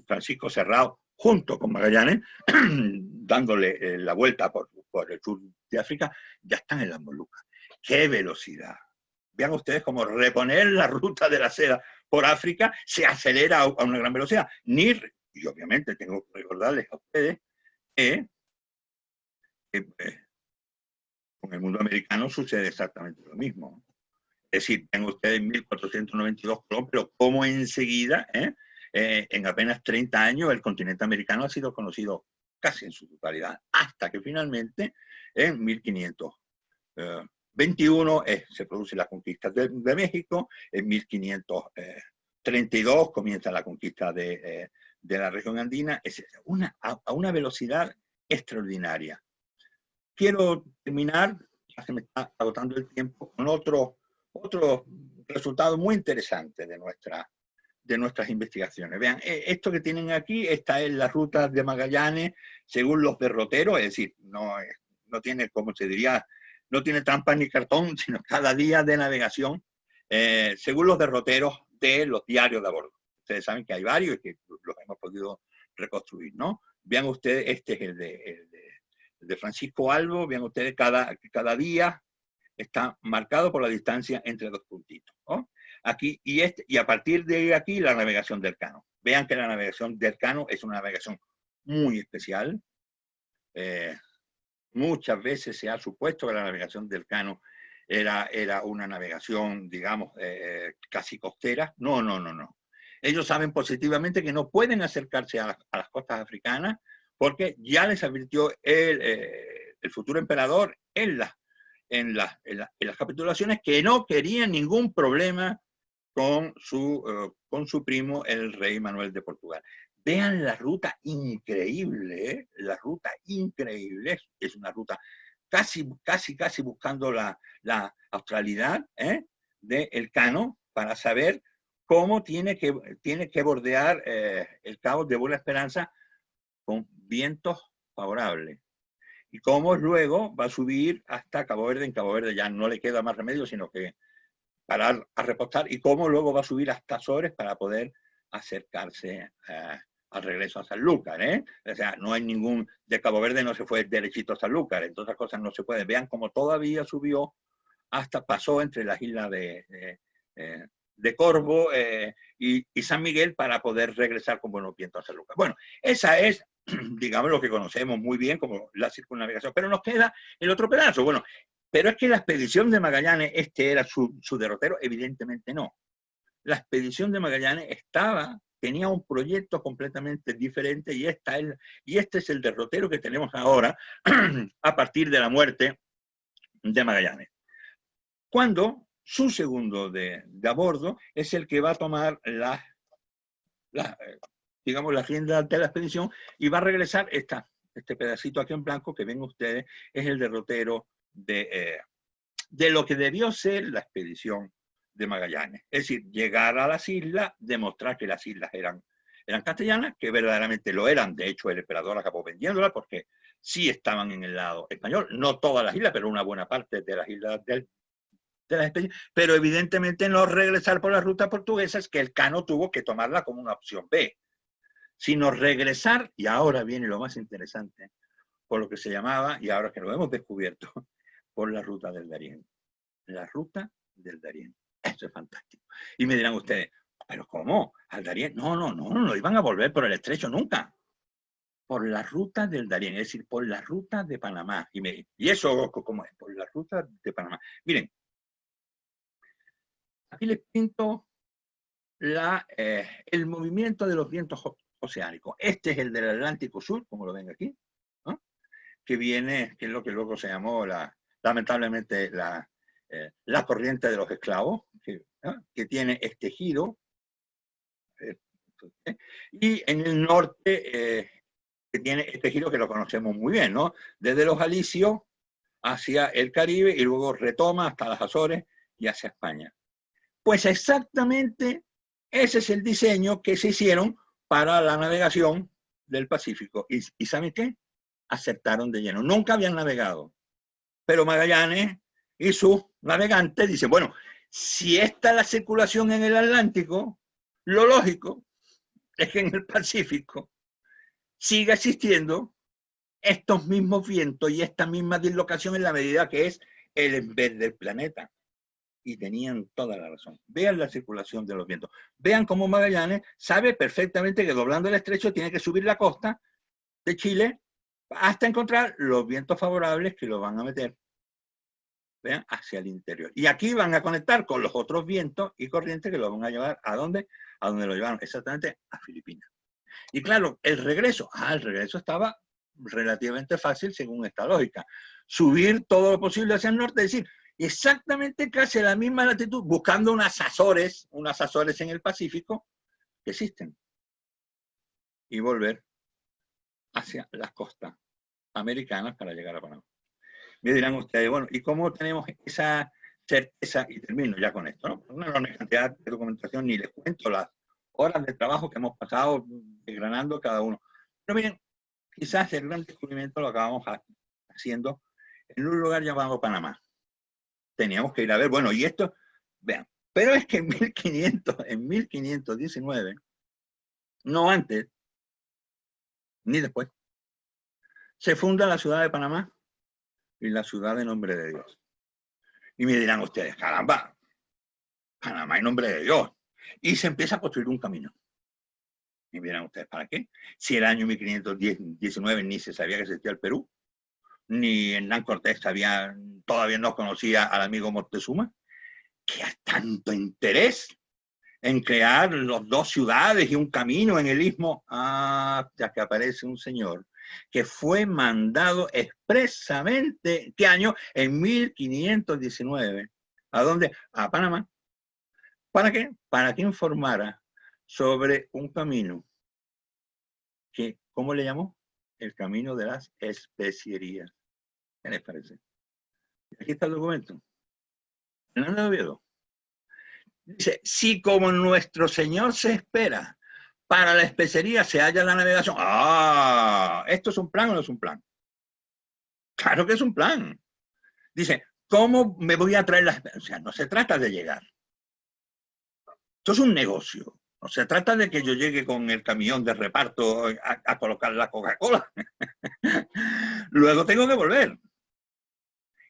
Francisco Serrao, junto con Magallanes, dándole la vuelta por el sur de África, ya están en las Molucas. ¡Qué velocidad! Vean ustedes cómo reponer la ruta de la seda por África se acelera a una gran velocidad. Y obviamente tengo que recordarles a ustedes que con el mundo americano sucede exactamente lo mismo. Es decir, tengo ustedes 1492 Colón, pero como enseguida, en apenas 30 años, el continente americano ha sido conocido casi en su totalidad, hasta que finalmente en 1521 se produce la conquista de México, en 1532 comienza la conquista de la región andina, a una velocidad extraordinaria. Quiero terminar, ya se me está agotando el tiempo, con otro resultado muy interesante de nuestras investigaciones. Vean, esto que tienen aquí, esta es la ruta de Magallanes según los derroteros, es decir, no tiene, como se diría, no tiene trampa ni cartón, sino cada día de navegación, según los derroteros de los diarios de a bordo. Ustedes saben que hay varios y que los hemos podido reconstruir, ¿no? Vean ustedes, este es el de Francisco Albo, vean ustedes, cada día está marcado por la distancia entre dos puntitos, ¿no? Aquí, y a partir de aquí, la navegación del Cano. Vean que la navegación del Cano es una navegación muy especial. Muchas veces se ha supuesto que la navegación del Cano era una navegación, digamos, casi costera. No. Ellos saben positivamente que no pueden acercarse a las costas africanas porque ya les advirtió el futuro emperador en las capitulaciones que no querían ningún problema con su primo, el rey Manuel de Portugal. Vean la ruta increíble, la ruta increíble, es una ruta casi buscando la australidad del Cano para saber cómo tiene que bordear el Cabo de Buena Esperanza con vientos favorables. Y cómo luego va a subir hasta Cabo Verde. En Cabo Verde ya no le queda más remedio, sino que parar a repostar. Y cómo luego va a subir hasta Azores para poder acercarse al regreso a Sanlúcar, ¿eh? O sea, no hay ningún, de Cabo Verde no se fue derechito a Sanlúcar, entonces otras cosas no se pueden. Vean cómo todavía subió hasta pasó entre las islas de Corvo y San Miguel para poder regresar con buenos vientos a Sanlúcar. Bueno, esa es, digamos, lo que conocemos muy bien como la circunnavegación, pero nos queda el otro pedazo. Bueno, pero es que la expedición de Magallanes, este era su derrotero, evidentemente no. La expedición de Magallanes tenía un proyecto completamente diferente y este es el derrotero que tenemos ahora a partir de la muerte de Magallanes. Cuando su segundo de a bordo es el que va a tomar digamos, la rienda de la expedición y va a regresar este pedacito aquí en blanco que ven ustedes, es el derrotero de lo que debió ser la expedición de Magallanes. Es decir, llegar a las islas, demostrar que las islas eran castellanas, que verdaderamente lo eran. De hecho, el emperador acabó vendiéndolas porque sí estaban en el lado español. No todas las islas, pero una buena parte de las islas de las expediciones. Pero evidentemente no regresar por la ruta portuguesa, es que el Cano tuvo que tomarla como una opción B. Sino regresar, y ahora viene lo más interesante, por lo que se llamaba, y ahora que lo hemos descubierto, por la ruta del Darién. La ruta del Darién. Eso es fantástico. Y me dirán ustedes, ¿pero cómo? ¿Al Darién? No iban a volver por el estrecho nunca. Por la ruta del Darién, es decir, por la ruta de Panamá. Y eso, ¿cómo es? Por la ruta de Panamá. Miren, aquí les pinto el movimiento de los vientos oceánicos. Este es el del Atlántico Sur, como lo ven aquí, ¿no? Que es lo que luego se llamó, lamentablemente, la corriente de los esclavos, que tiene este giro. Y en el norte, que tiene este giro que lo conocemos muy bien, ¿no? Desde los Alisios hacia el Caribe y luego retoma hasta las Azores y hacia España. Pues exactamente ese es el diseño que se hicieron para la navegación del Pacífico. ¿Y saben qué? Aceptaron de lleno. Nunca habían navegado. Pero Magallanes y sus navegantes dicen, bueno, si esta es la circulación en el Atlántico, lo lógico es que en el Pacífico siga existiendo estos mismos vientos y esta misma dislocación en la medida que es el envés del planeta. Y tenían toda la razón. Vean la circulación de los vientos. Vean cómo Magallanes sabe perfectamente que doblando el estrecho tiene que subir la costa de Chile hasta encontrar los vientos favorables que lo van a meter, vean, hacia el interior. Y aquí van a conectar con los otros vientos y corrientes que lo van a llevar ¿a dónde? A donde lo llevaron, exactamente a Filipinas. Y claro, el regreso estaba relativamente fácil según esta lógica. Subir todo lo posible hacia el norte, es decir, exactamente casi la misma latitud, buscando unas Azores en el Pacífico que existen. Y volver hacia las costas americanas para llegar a Panamá. Me dirán ustedes, bueno, ¿y cómo tenemos esa certeza? Y termino ya con esto, ¿no? Una enorme cantidad de documentación, ni les cuento las horas de trabajo que hemos pasado desgranando cada uno. Pero miren, quizás el gran descubrimiento lo acabamos haciendo en un lugar llamado Panamá. Teníamos que ir a ver, bueno, y esto, vean, pero es que en 1519, no antes, ni después, se funda la ciudad de Panamá y la ciudad de Nombre de Dios. Y me dirán ustedes, caramba, Panamá en Nombre de Dios. Y se empieza a construir un camino. Y miran ustedes, ¿para qué? Si el año 1519 ni se sabía que existía el Perú, ni Hernán Cortés todavía no conocía al amigo Moctezuma, que hay tanto interés en crear las dos ciudades y un camino en el istmo, hasta que aparece un señor que fue mandado expresamente, ¿qué año? En 1519. ¿A dónde? A Panamá. ¿Para qué? Para que informara sobre un camino que, ¿cómo le llamó? El camino de las especierías. ¿Qué les parece? Aquí está el documento. Hernández de Oviedo. Dice, si como nuestro Señor se espera, para la especería se halla la navegación. ¿Esto es un plan o no es un plan? Claro que es un plan. Dice, ¿cómo me voy a traer las? O sea, no se trata de llegar. Esto es un negocio. No se trata de que yo llegue con el camión de reparto a colocar la Coca-Cola. Luego tengo que volver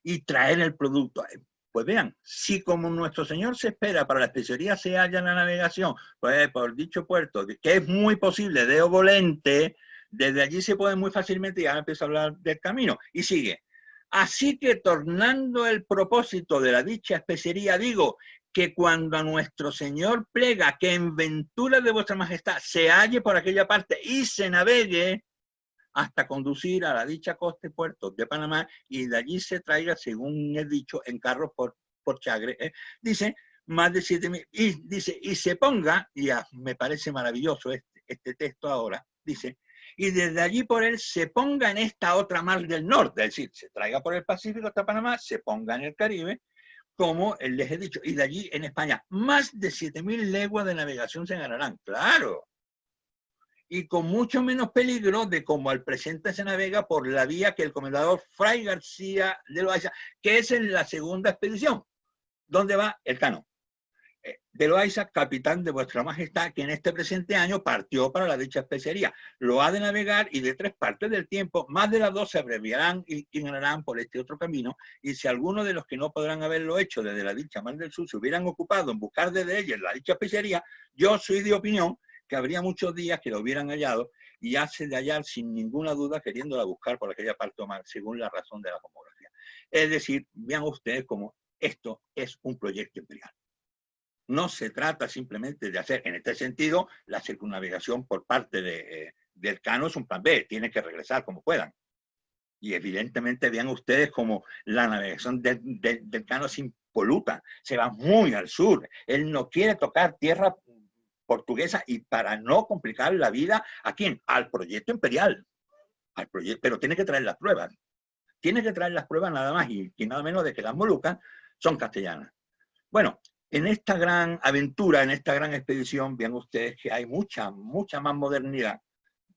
y traer el producto. Pues vean, si como nuestro Señor se espera para la especería se halla en la navegación, pues por dicho puerto, que es muy posible de Obolente, desde allí se puede muy fácilmente, ya empiezo a hablar del camino, y sigue. Así que tornando el propósito de la dicha especería, digo que cuando a nuestro Señor plega que en ventura de vuestra majestad se halle por aquella parte y se navegue hasta conducir a la dicha costa y puertos de Panamá y de allí se traiga, según he dicho, en carros por Chagre, dice, más de 7.000, y dice, y se ponga, y me parece maravilloso este texto ahora, dice, y desde allí por él se ponga en esta otra mar del norte, es decir, se traiga por el Pacífico hasta Panamá, se ponga en el Caribe, como les he dicho, y de allí en España, más de 7.000 leguas de navegación se ganarán, claro, y con mucho menos peligro de como al presente se navega por la vía que el comendador Fray García de Loaiza, que es en la segunda expedición, donde va el Cano. De Loaiza, capitán de vuestra majestad, que en este presente año partió para la dicha especería. Lo ha de navegar y de 3 partes del tiempo, más de las 2 se abreviarán y ganarán por este otro camino, y si alguno de los que no podrán haberlo hecho desde la dicha mar del sur se hubieran ocupado en buscar desde ella la dicha especería, yo soy de opinión que habría muchos días que lo hubieran hallado y hace de hallar sin ninguna duda queriéndola buscar por aquella parte o mar, según la razón de la cosmografía. Es decir, vean ustedes cómo esto es un proyecto imperial. No se trata simplemente de hacer, en este sentido, la circunnavegación por parte del Cano es un plan B, tiene que regresar como puedan. Y evidentemente vean ustedes como la navegación del Cano es impoluta, se va muy al sur, él no quiere tocar tierra portuguesa y para no complicar la vida, ¿a quién? Al proyecto imperial, pero tiene que traer las pruebas. Tiene que traer las pruebas nada más y nada menos de que las Molucas son castellanas. Bueno, en esta gran aventura, en esta gran expedición, vean ustedes que hay mucha más modernidad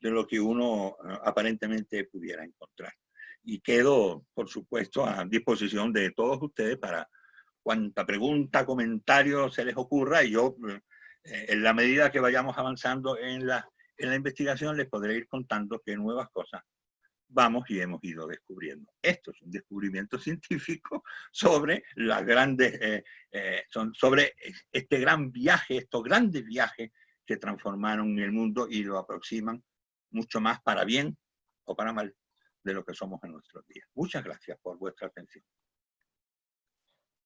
de lo que uno aparentemente pudiera encontrar. Y quedo, por supuesto, a disposición de todos ustedes para cuanta pregunta, comentario se les ocurra, y yo, en la medida que vayamos avanzando en la investigación, les podré ir contando qué nuevas cosas vamos y hemos ido descubriendo. Esto es un descubrimiento científico sobre las grandes, sobre este gran viaje, estos grandes viajes que transformaron el mundo y lo aproximan mucho más para bien o para mal de lo que somos en nuestros días. Muchas gracias por vuestra atención.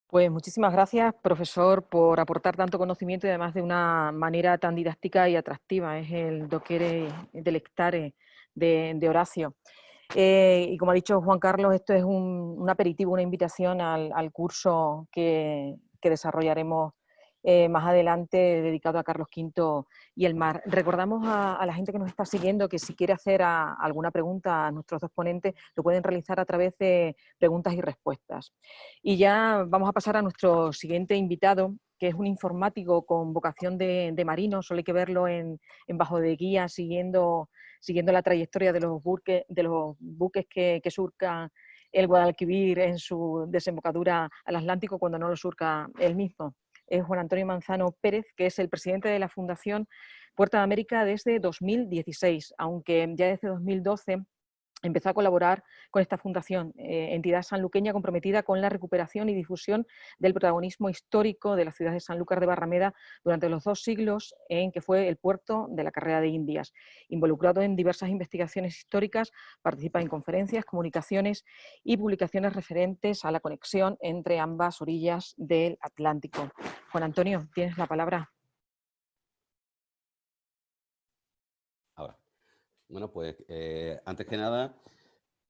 Pues muchísimas gracias, profesor, por aportar tanto conocimiento y además de una manera tan didáctica y atractiva. Es el Docere Delectare de Horacio. Y como ha dicho Juan Carlos, esto es un aperitivo, una invitación al curso que desarrollaremos más adelante dedicado a Carlos V y el mar. Recordamos a la gente que nos está siguiendo que si quiere hacer alguna pregunta a nuestros dos ponentes, lo pueden realizar a través de preguntas y respuestas. Y ya vamos a pasar a nuestro siguiente invitado, que es un informático con vocación de marino. Solo hay que verlo en Bajo de Guía, siguiendo la trayectoria de los buques que surcan el Guadalquivir en su desembocadura al Atlántico cuando no lo surca él mismo. Es Juan Antonio Manzano Pérez, que es el presidente de la Fundación Puerta de América desde 2016, aunque ya desde 2012 empezó a colaborar con esta fundación, entidad sanluqueña comprometida con la recuperación y difusión del protagonismo histórico de la ciudad de Sanlúcar de Barrameda durante los 2 siglos en que fue el puerto de la carrera de Indias. Involucrado en diversas investigaciones históricas, participa en conferencias, comunicaciones y publicaciones referentes a la conexión entre ambas orillas del Atlántico. Juan Antonio, tienes la palabra. Ahora. Bueno, pues antes que nada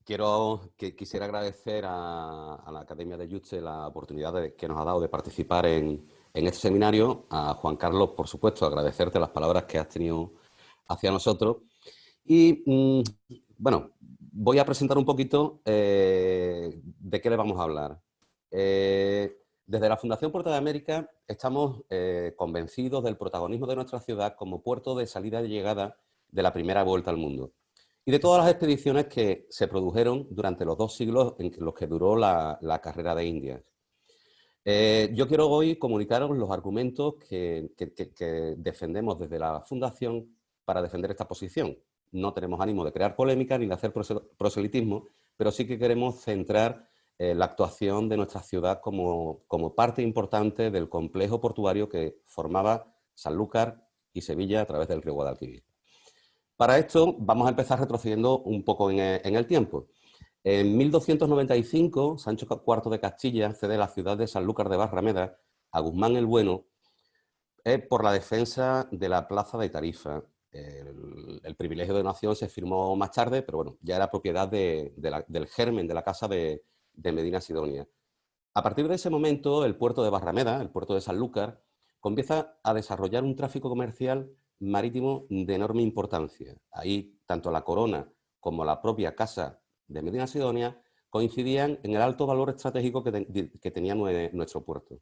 quisiera agradecer a la Academia de Yuste la oportunidad que nos ha dado de participar en este seminario. A Juan Carlos, por supuesto, agradecerte las palabras que has tenido hacia nosotros. Y bueno, voy a presentar un poquito de qué le vamos a hablar. Desde la Fundación Puerta de América estamos convencidos del protagonismo de nuestra ciudad como puerto de salida y llegada de la primera vuelta al mundo y de todas las expediciones que se produjeron durante los 2 siglos en los que duró la carrera de Indias. Yo quiero hoy comunicaros los argumentos que defendemos desde la Fundación para defender esta posición. No tenemos ánimo de crear polémica ni de hacer proselitismo, pero sí que queremos centrar la actuación de nuestra ciudad como parte importante del complejo portuario que formaba Sanlúcar y Sevilla a través del río Guadalquivir. Para esto vamos a empezar retrocediendo un poco en el tiempo. En 1295, Sancho IV de Castilla cede la ciudad de Sanlúcar de Barrameda a Guzmán el Bueno por la defensa de la plaza de Tarifa. El privilegio de donación se firmó más tarde, pero bueno, ya era propiedad del germen de la casa de Medina Sidonia. A partir de ese momento, el puerto de Barrameda, el puerto de Sanlúcar, comienza a desarrollar un tráfico comercial marítimo de enorme importancia. Ahí, tanto la corona como la propia casa de Medina Sidonia coincidían en el alto valor estratégico que tenía nuestro puerto.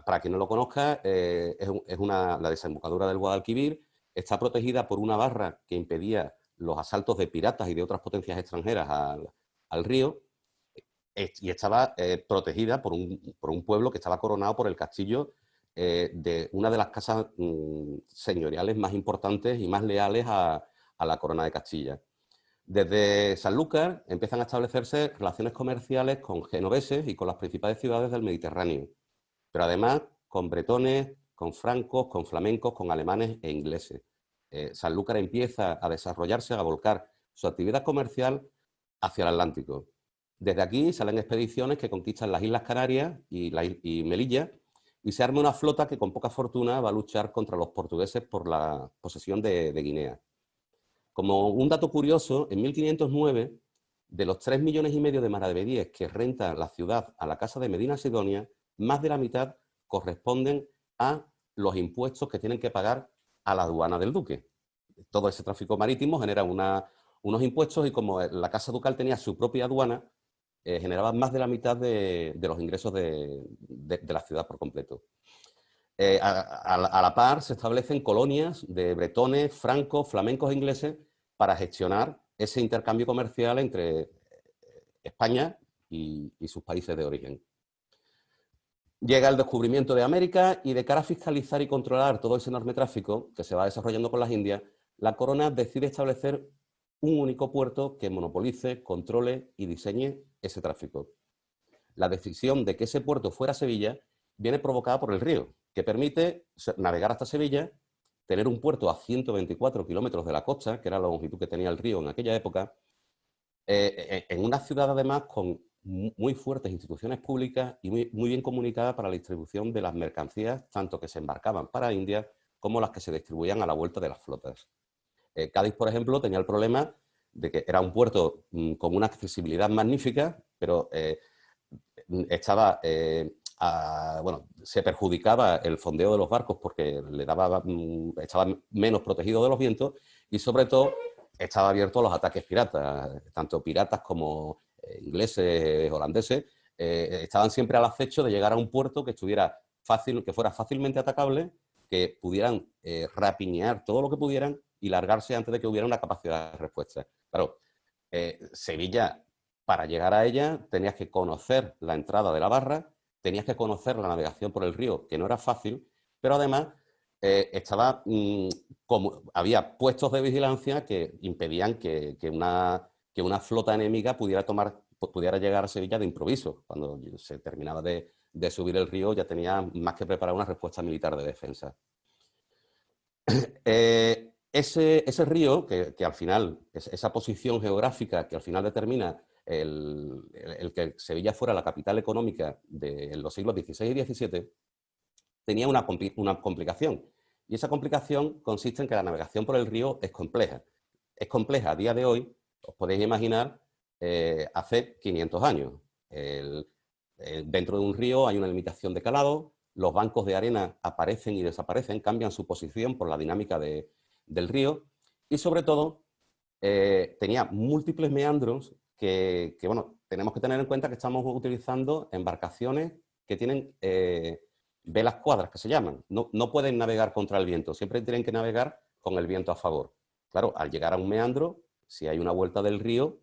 Para quien no lo conozca, la desembocadura del Guadalquivir está protegida por una barra que impedía los asaltos de piratas y de otras potencias extranjeras al río, y estaba protegida por un pueblo que estaba coronado por el castillo de una de las casas señoriales más importantes y más leales a la corona de Castilla. Desde Sanlúcar empiezan a establecerse relaciones comerciales con genoveses y con las principales ciudades del Mediterráneo, pero además con bretones, con francos, con flamencos, con alemanes e ingleses. Sanlúcar empieza a desarrollarse, a volcar su actividad comercial hacia el Atlántico. Desde aquí salen expediciones que conquistan las Islas Canarias y Melilla, y se arma una flota que con poca fortuna va a luchar contra los portugueses por la posesión de Guinea. Como un dato curioso, en 1509, de los 3,5 millones de maravedíes que renta la ciudad a la casa de Medina Sidonia, más de la mitad corresponden a los impuestos que tienen que pagar a la aduana del duque. Todo ese tráfico marítimo genera unos impuestos, y como la casa ducal tenía su propia aduana, generaba más de la mitad de los ingresos de la ciudad por completo. A la par se establecen colonias de bretones, francos, flamencos e ingleses para gestionar ese intercambio comercial entre España y sus países de origen. Llega el descubrimiento de América y, de cara a fiscalizar y controlar todo ese enorme tráfico que se va desarrollando con las Indias, la corona decide establecer un único puerto que monopolice, controle y diseñe ese tráfico. La decisión de que ese puerto fuera Sevilla viene provocada por el río, que permite navegar hasta Sevilla, tener un puerto a 124 kilómetros de la costa, que era la longitud que tenía el río en aquella época, en una ciudad además con muy fuertes instituciones públicas y muy bien comunicada para la distribución de las mercancías, tanto que se embarcaban para India como las que se distribuían a la vuelta de las flotas. Cádiz, por ejemplo, tenía el problema de que era un puerto con una accesibilidad magnífica, pero se perjudicaba el fondeo de los barcos porque estaba menos protegido de los vientos, y sobre todo estaba abierto a los ataques piratas. Tanto piratas como ingleses, holandeses, estaban siempre al acecho de llegar a un puerto que fuera fácilmente atacable, que pudieran rapiñar todo lo que pudieran y largarse antes de que hubiera una capacidad de respuesta. Claro, Sevilla, para llegar a ella tenías que conocer la entrada de la barra, tenías que conocer la navegación por el río, que no era fácil, pero además había puestos de vigilancia que impedían que una flota enemiga pudiera llegar a Sevilla de improviso. Cuando se terminaba de subir el río, ya tenía más que preparar una respuesta militar de defensa. Ese río, que al final, esa posición geográfica que al final determina el que Sevilla fuera la capital económica en los siglos XVI y XVII, tenía una complicación. Y esa complicación consiste en que la navegación por el río es compleja. Es compleja a día de hoy, os podéis imaginar, hace 500 años. Dentro de un río hay una limitación de calado, los bancos de arena aparecen y desaparecen, cambian su posición por la dinámica del río, y sobre todo tenía múltiples meandros que tenemos que tener en cuenta que estamos utilizando embarcaciones que tienen velas cuadras, que se llaman. No pueden navegar contra el viento, siempre tienen que navegar con el viento a favor. Claro, al llegar a un meandro, si hay una vuelta del río,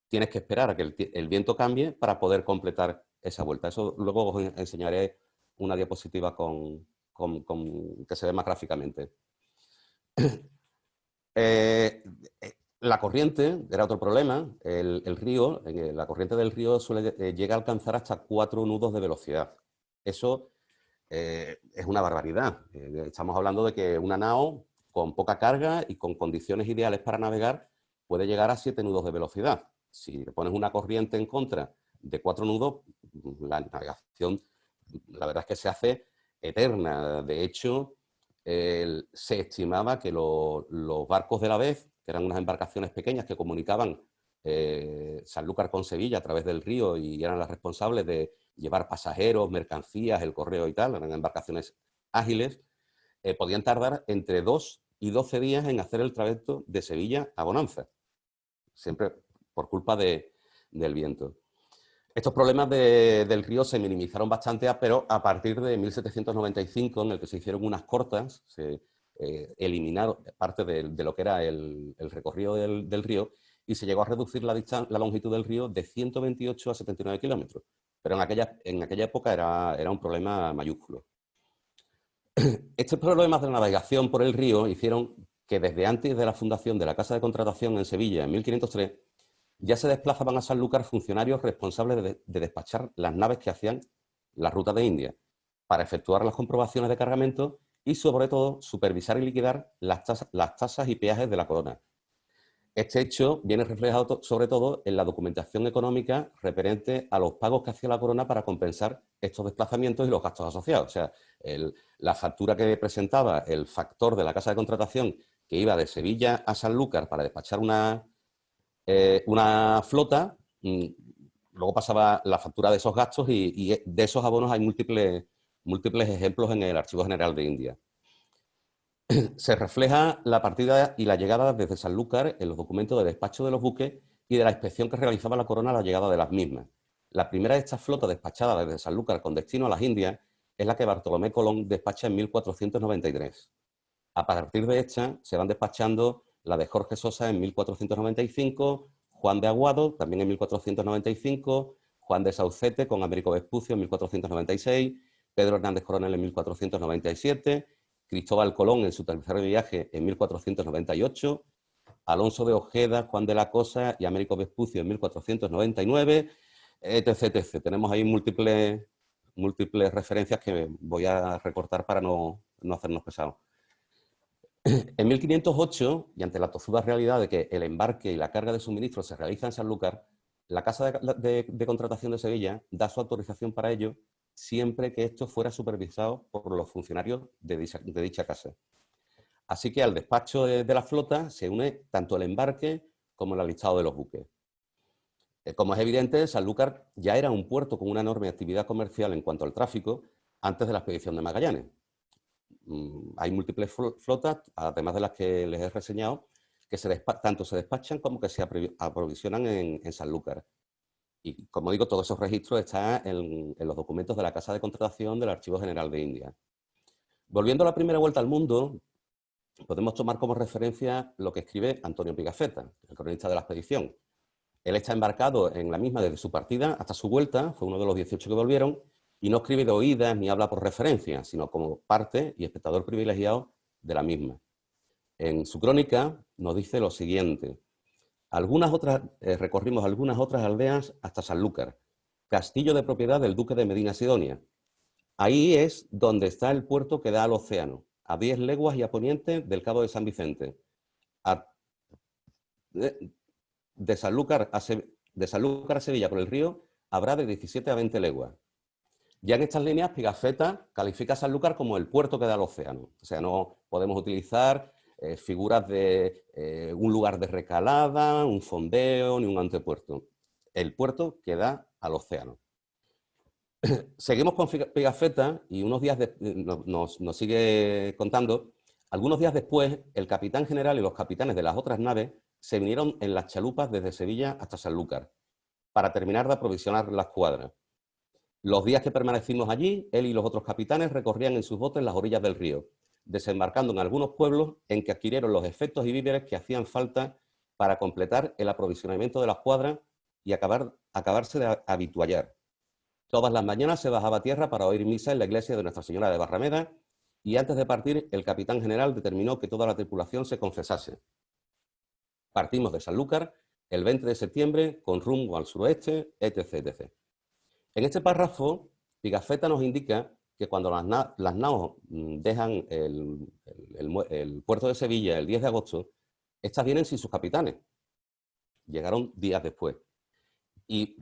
tienes que esperar a que el viento cambie para poder completar esa vuelta. Eso luego os enseñaré una diapositiva que se ve más gráficamente. La corriente era otro problema. El río, la corriente del río llega a alcanzar hasta 4 nudos de velocidad. Eso es una barbaridad. Estamos hablando de que una nao con poca carga y con condiciones ideales para navegar puede llegar a 7 nudos de velocidad. Si le pones una corriente en contra de 4 nudos, la navegación, la verdad es que se hace eterna. De hecho, se estimaba que los barcos de la vez, que eran unas embarcaciones pequeñas que comunicaban Sanlúcar con Sevilla a través del río y eran las responsables de llevar pasajeros, mercancías, el correo y tal, eran embarcaciones ágiles, podían tardar entre 2 y 12 días en hacer el trayecto de Sevilla a Bonanza, siempre por culpa del viento. Estos problemas del río se minimizaron bastante, pero a partir de 1795, en el que se hicieron unas cortas, se eliminaron parte de lo que era el recorrido del río y se llegó a reducir la longitud del río de 128 a 79 kilómetros. Pero en aquella época era un problema mayúsculo. Estos problemas de la navegación por el río hicieron que desde antes de la fundación de la Casa de Contratación en Sevilla, en 1503, ya se desplazaban a Sanlúcar funcionarios responsables de despachar las naves que hacían la ruta de India, para efectuar las comprobaciones de cargamento y, sobre todo, supervisar y liquidar las tasas y peajes de la corona. Este hecho viene reflejado, sobre todo, en la documentación económica referente a los pagos que hacía la corona para compensar estos desplazamientos y los gastos asociados. O sea, la factura que presentaba el factor de la Casa de Contratación que iba de Sevilla a Sanlúcar para despachar una flota, luego pasaba la factura de esos gastos y de esos abonos hay múltiples ejemplos en el Archivo General de India. Se refleja la partida y la llegada desde Sanlúcar en los documentos de despacho de los buques y de la inspección que realizaba la corona a la llegada de las mismas. La primera de estas flotas despachadas desde Sanlúcar con destino a las Indias es la que Bartolomé Colón despacha en 1493. A partir de esta se van despachando la de Jorge Sosa en 1495, Juan de Aguado también en 1495, Juan de Saucete con Américo Vespucio en 1496, Pedro Hernández Coronel en 1497, Cristóbal Colón en su tercer viaje en 1498, Alonso de Ojeda, Juan de la Cosa y Américo Vespucio en 1499, etc. Tenemos ahí múltiples referencias que voy a recortar para no hacernos pesados. En 1508, y ante la tozuda realidad de que el embarque y la carga de suministros se realiza en Sanlúcar, la Casa de Contratación de Sevilla da su autorización para ello siempre que esto fuera supervisado por los funcionarios de dicha casa. Así que al despacho de la flota se une tanto el embarque como el alistado de los buques. Como es evidente, Sanlúcar ya era un puerto con una enorme actividad comercial en cuanto al tráfico antes de la expedición de Magallanes. Hay múltiples flotas, además de las que les he reseñado, que tanto se despachan como que se aprovisionan en Sanlúcar. Y, como digo, todos esos registros están en los documentos de la Casa de Contratación del Archivo General de India. Volviendo a la primera vuelta al mundo, podemos tomar como referencia lo que escribe Antonio Pigafetta, el cronista de la expedición. Él está embarcado en la misma desde su partida hasta su vuelta, fue uno de los 18 que volvieron, y no escribe de oídas ni habla por referencia, sino como parte y espectador privilegiado de la misma. En su crónica nos dice lo siguiente: recorrimos algunas otras aldeas hasta Sanlúcar, castillo de propiedad del duque de Medina Sidonia. Ahí es donde está el puerto que da al océano, a 10 leguas y a poniente del Cabo de San Vicente. De Sanlúcar a Sevilla por el río habrá de 17 a 20 leguas. Ya en estas líneas, Pigafetta califica a Sanlúcar como el puerto que da al océano. O sea, no podemos utilizar figuras de un lugar de recalada, un fondeo, ni un antepuerto. El puerto que da al océano. Seguimos con Pigafetta y unos días nos sigue contando. Algunos días después, el capitán general y los capitanes de las otras naves se vinieron en las chalupas desde Sevilla hasta Sanlúcar para terminar de aprovisionar las cuadras. Los días que permanecimos allí, él y los otros capitanes recorrían en sus botes las orillas del río, desembarcando en algunos pueblos en que adquirieron los efectos y víveres que hacían falta para completar el aprovisionamiento de las cuadras y acabarse de habituallar. Todas las mañanas se bajaba a tierra para oír misa en la iglesia de Nuestra Señora de Barrameda y antes de partir el capitán general determinó que toda la tripulación se confesase. Partimos de Sanlúcar el 20 de septiembre con rumbo al suroeste, etc., etc. En este párrafo, Pigafetta nos indica que cuando las naos dejan el puerto de Sevilla el 10 de agosto, estas vienen sin sus capitanes. Llegaron días después. Y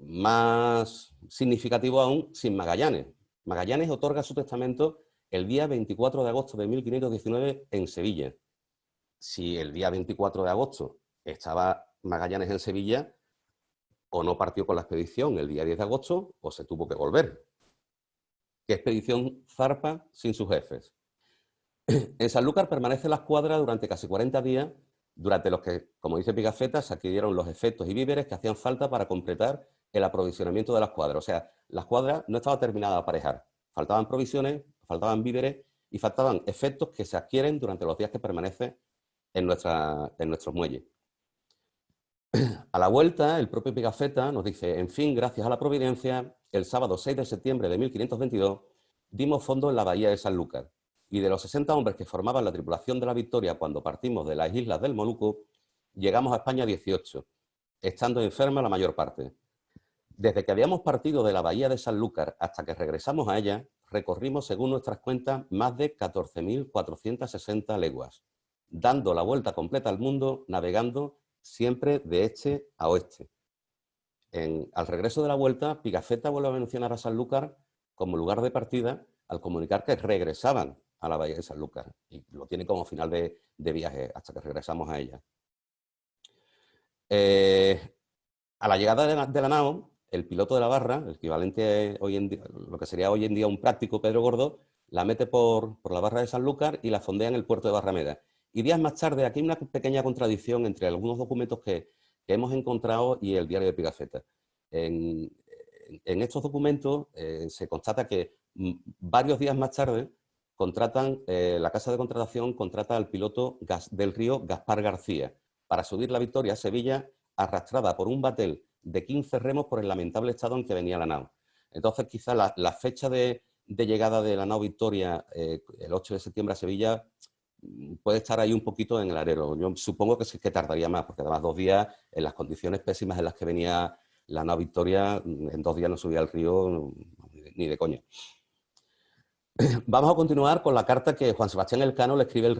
más significativo aún, sin Magallanes. Magallanes otorga su testamento el día 24 de agosto de 1519 en Sevilla. Si el día 24 de agosto estaba Magallanes en Sevilla, o no partió con la expedición el día 10 de agosto, o se tuvo que volver. ¿Qué expedición zarpa sin sus jefes? En Sanlúcar permanece la escuadra durante casi 40 días, durante los que, como dice Pigafetta, se adquirieron los efectos y víveres que hacían falta para completar el aprovisionamiento de la escuadra. O sea, la escuadra no estaba terminada de aparejar. Faltaban provisiones, faltaban víveres y faltaban efectos que se adquieren durante los días que permanecen en nuestros muelles. A la vuelta, el propio Pigafetta nos dice: en fin, gracias a la providencia, el sábado 6 de septiembre de 1522 dimos fondo en la bahía de Sanlúcar, y de los 60 hombres que formaban la tripulación de la Victoria cuando partimos de las islas del Molucco, llegamos a España 18, estando enferma la mayor parte. Desde que habíamos partido de la bahía de Sanlúcar hasta que regresamos a ella, recorrimos, según nuestras cuentas, más de 14.460 leguas, dando la vuelta completa al mundo, navegando siempre de este a oeste. Al regreso de la vuelta, Pigafetta vuelve a mencionar a Sanlúcar como lugar de partida al comunicar que regresaban a la bahía de Sanlúcar, y lo tiene como final de viaje hasta que regresamos a ella. A la llegada de la nao, el piloto de la barra, el equivalente hoy en día, lo que sería hoy en día un práctico, Pedro Gordo, la mete por la barra de Sanlúcar y la fondea en el puerto de Barrameda. Y días más tarde, aquí hay una pequeña contradicción entre algunos documentos que hemos encontrado y el diario de Pigafetta. En estos documentos se constata que varios días más tarde la casa de contratación contrata al piloto del Río Gaspar García para subir la Victoria a Sevilla, arrastrada por un batel de 15 remos por el lamentable estado en que venía la nao. Entonces, quizá la fecha de llegada de la nao Victoria, el 8 de septiembre a Sevilla, puede estar ahí un poquito en el alero. Yo supongo que sí que tardaría más, porque además 2 días, en las condiciones pésimas en las que venía la nao Victoria, en 2 días no subía al río ni de coña. Vamos a continuar con la carta que Juan Sebastián Elcano le escribe al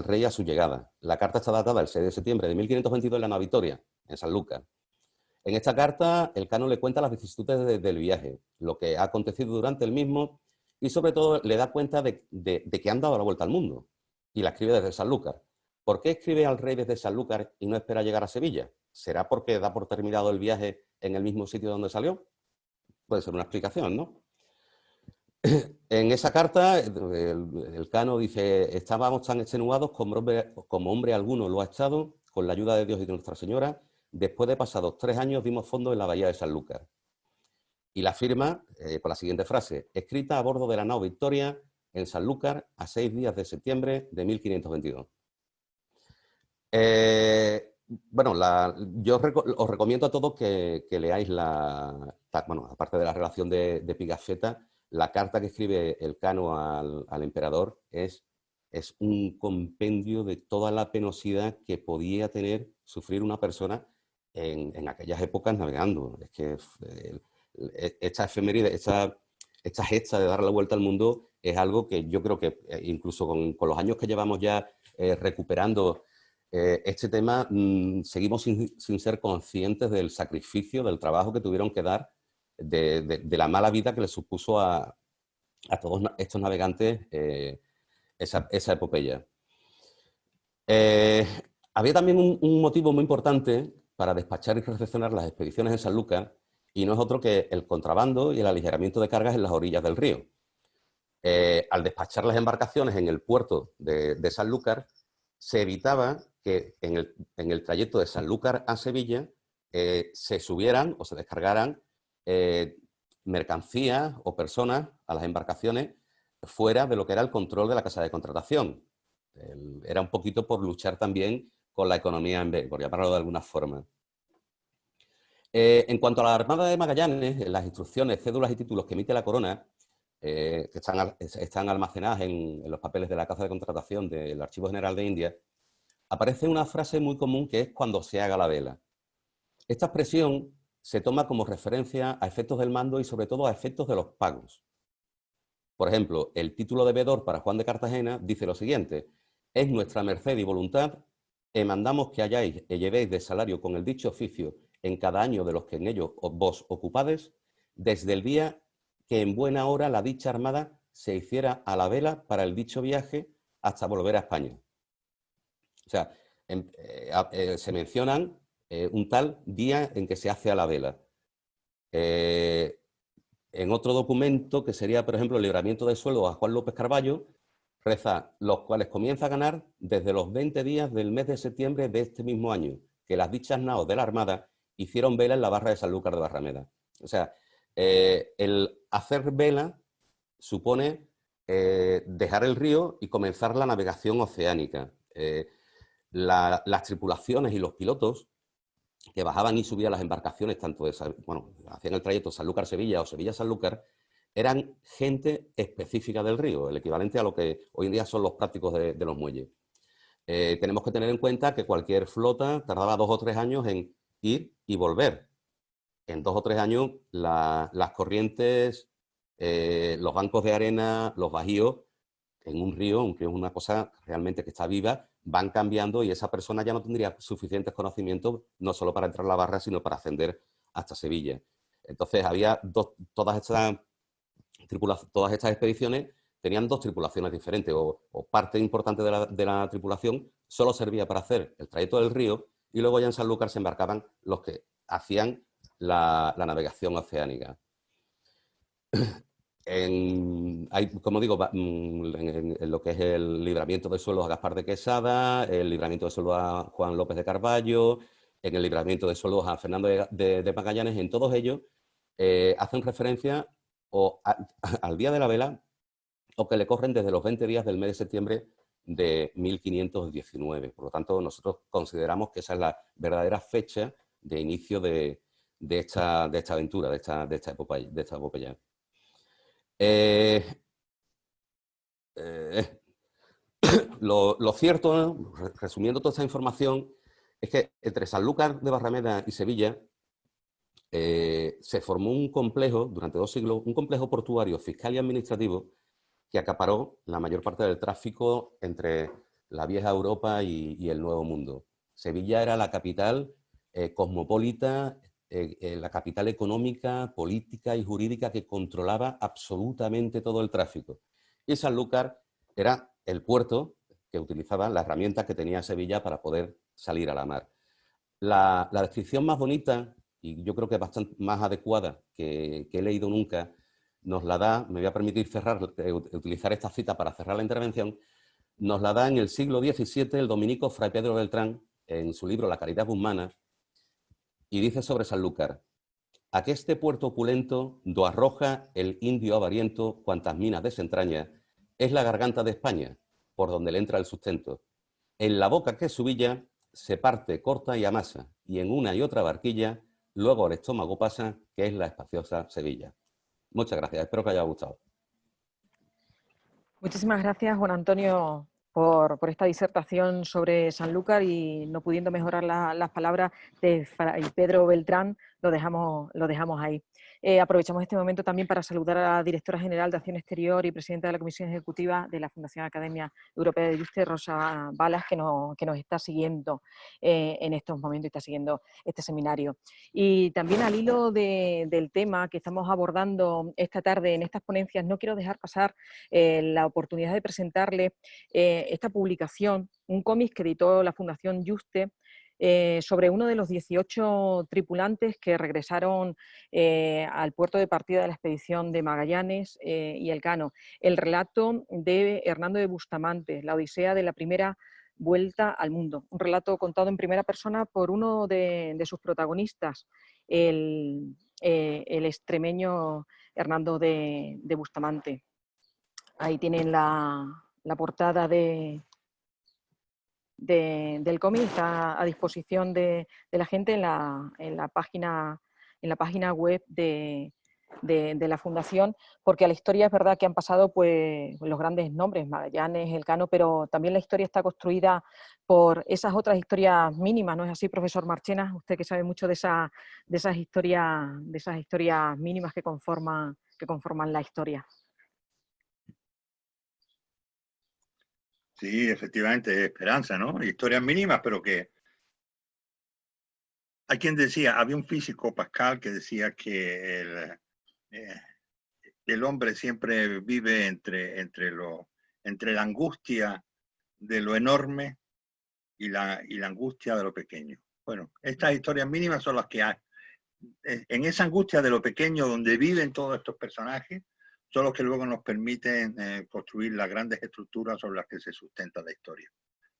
rey a su llegada. La carta está datada el 6 de septiembre de 1522 en la nao Victoria, en Sanlúcar. En esta carta, Elcano le cuenta las vicisitudes del viaje, lo que ha acontecido durante el mismo, y sobre todo le da cuenta de que han dado la vuelta al mundo, y la escribe desde Sanlúcar. ¿Por qué escribe al rey desde Sanlúcar y no espera llegar a Sevilla? ¿Será porque da por terminado el viaje en el mismo sitio donde salió? Puede ser una explicación, ¿no? En esa carta, Elcano dice: estábamos tan extenuados como hombre alguno lo ha estado, con la ayuda de Dios y de Nuestra Señora. Después de pasados 3 años dimos fondo en la bahía de Sanlúcar. Y la firma con la siguiente frase: escrita a bordo de la nao Victoria en Sanlúcar a 6 días de septiembre de 1522. Bueno, yo os recomiendo a todos que leáis bueno, aparte de la relación de Pigafetta, la carta que escribe Elcano al emperador es un compendio de toda la penosidad que podía sufrir una persona en aquellas épocas navegando. Es que esta efeméride, esta gesta de dar la vuelta al mundo es algo que yo creo que incluso con los años que llevamos ya recuperando este tema, seguimos sin ser conscientes del sacrificio, del trabajo que tuvieron que dar, de la mala vida que les supuso a todos estos navegantes esa epopeya. Había también un motivo muy importante para despachar y recepcionar las expediciones en Sanlúcar, y no es otro que el contrabando y el aligeramiento de cargas en las orillas del río. Al despachar las embarcaciones en el puerto de Sanlúcar, se evitaba que en el trayecto de Sanlúcar a Sevilla se subieran o se descargaran mercancías o personas a las embarcaciones fuera de lo que era el control de la casa de contratación. Era un poquito por luchar también con la economía en B, por llamarlo de alguna forma. En cuanto a la Armada de Magallanes, las instrucciones, cédulas y títulos que emite la Corona, que están almacenadas en los papeles de la Casa de Contratación del Archivo General de India, aparece una frase muy común que es "cuando se haga la vela". Esta expresión se toma como referencia a efectos del mando y sobre todo a efectos de los pagos. Por ejemplo, el título de veedor para Juan de Cartagena dice lo siguiente: "Es nuestra merced y voluntad, mandamos que halláis y llevéis de salario con el dicho oficio en cada año de los que en ellos vos ocupades, desde el día que en buena hora la dicha armada se hiciera a la vela para el dicho viaje hasta volver a España". O sea, se mencionan un tal día en que se hace a la vela. En otro documento, que sería, por ejemplo, el libramiento de sueldo a Juan López Carballo, reza: "los cuales comienza a ganar desde los 20 días del mes de septiembre de este mismo año, que las dichas naos de la Armada hicieron vela en la barra de Sanlúcar de Barrameda". O sea, el hacer vela supone dejar el río y comenzar la navegación oceánica. Las tripulaciones y los pilotos que bajaban y subían las embarcaciones, tanto hacían el trayecto Sanlúcar-Sevilla o Sevilla-Sanlúcar, eran gente específica del río, el equivalente a lo que hoy en día son los prácticos de los muelles. Tenemos que tener en cuenta que cualquier flota tardaba 2 o 3 años en ir y volver. En 2 o 3 años las corrientes, los bancos de arena, los bajíos, en un río, aunque es una cosa realmente que está viva, van cambiando y esa persona ya no tendría suficientes conocimientos no solo para entrar a la barra, sino para ascender hasta Sevilla. Entonces había todas estas expediciones tenían 2 tripulaciones diferentes, o parte importante de la tripulación solo servía para hacer el trayecto del río, y luego ya en Sanlúcar se embarcaban los que hacían la navegación oceánica. Como digo, en lo que es el libramiento de sueldos a Gaspar de Quesada, el libramiento de sueldos a Juan López de Carballo, en el libramiento de sueldos a Fernando de Magallanes, en todos ellos hacen referencia al día de la vela, o que le corren desde los 20 días del mes de septiembre de 1519. Por lo tanto, nosotros consideramos que esa es la verdadera fecha de inicio de esta aventura, de esta epopeya. Lo cierto, resumiendo toda esta información, es que entre Sanlúcar de Barrameda y Sevilla se formó un complejo, durante 2 siglos, un complejo portuario, fiscal y administrativo, que acaparó la mayor parte del tráfico entre la vieja Europa y el Nuevo Mundo. Sevilla era la capital cosmopolita, la capital económica, política y jurídica que controlaba absolutamente todo el tráfico. Y Sanlúcar era el puerto que utilizaba, la herramienta que tenía Sevilla para poder salir a la mar. La descripción más bonita, y yo creo que bastante más adecuada que he leído nunca, nos la da, me voy a permitir utilizar esta cita para cerrar la intervención, nos la da en el siglo XVII el dominico Fray Pedro Beltrán, en su libro La caridad humana, y dice sobre Sanlúcar: "Aqueste puerto opulento, do arroja el indio avariento cuantas minas desentraña, es la garganta de España, por donde le entra el sustento. En la boca que es su villa, se parte, corta y amasa, y en una y otra barquilla, luego al estómago pasa, que es la espaciosa Sevilla". Muchas gracias, espero que haya gustado. Muchísimas gracias, Juan Antonio, por esta disertación sobre Sanlúcar, y no pudiendo mejorar las palabras de Fray Pedro Beltrán, lo dejamos ahí. Aprovechamos este momento también para saludar a la Directora General de Acción Exterior y Presidenta de la Comisión Ejecutiva de la Fundación Academia Europea de Yuste, Rosa Balas, que nos está siguiendo en estos momentos y está siguiendo este seminario. Y también al hilo del tema que estamos abordando esta tarde en estas ponencias, no quiero dejar pasar la oportunidad de presentarle esta publicación, un cómic que editó la Fundación Yuste, sobre uno de los 18 tripulantes que regresaron al puerto de partida de la expedición de Magallanes y Elcano. El relato de Hernando de Bustamante, la odisea de la primera vuelta al mundo. Un relato contado en primera persona por uno de sus protagonistas, el extremeño Hernando de Bustamante. Ahí tienen la portada del cómic, está a disposición de la gente en la página en la página web de la Fundación, porque a la historia es verdad que han pasado pues los grandes nombres, Magallanes, Elcano, pero también la historia está construida por esas otras historias mínimas, ¿no es así, profesor Marchena? Usted que sabe mucho de esas historias mínimas que conforman la historia. Sí, efectivamente, esperanza, ¿no? Historias mínimas, pero que... Hay quien decía, había un físico, Pascal, que decía que el hombre siempre vive entre la angustia de lo enorme y la angustia de lo pequeño. Bueno, estas historias mínimas son las que hay. En esa angustia de lo pequeño donde viven todos estos personajes, son los que luego nos permiten construir las grandes estructuras sobre las que se sustenta la historia.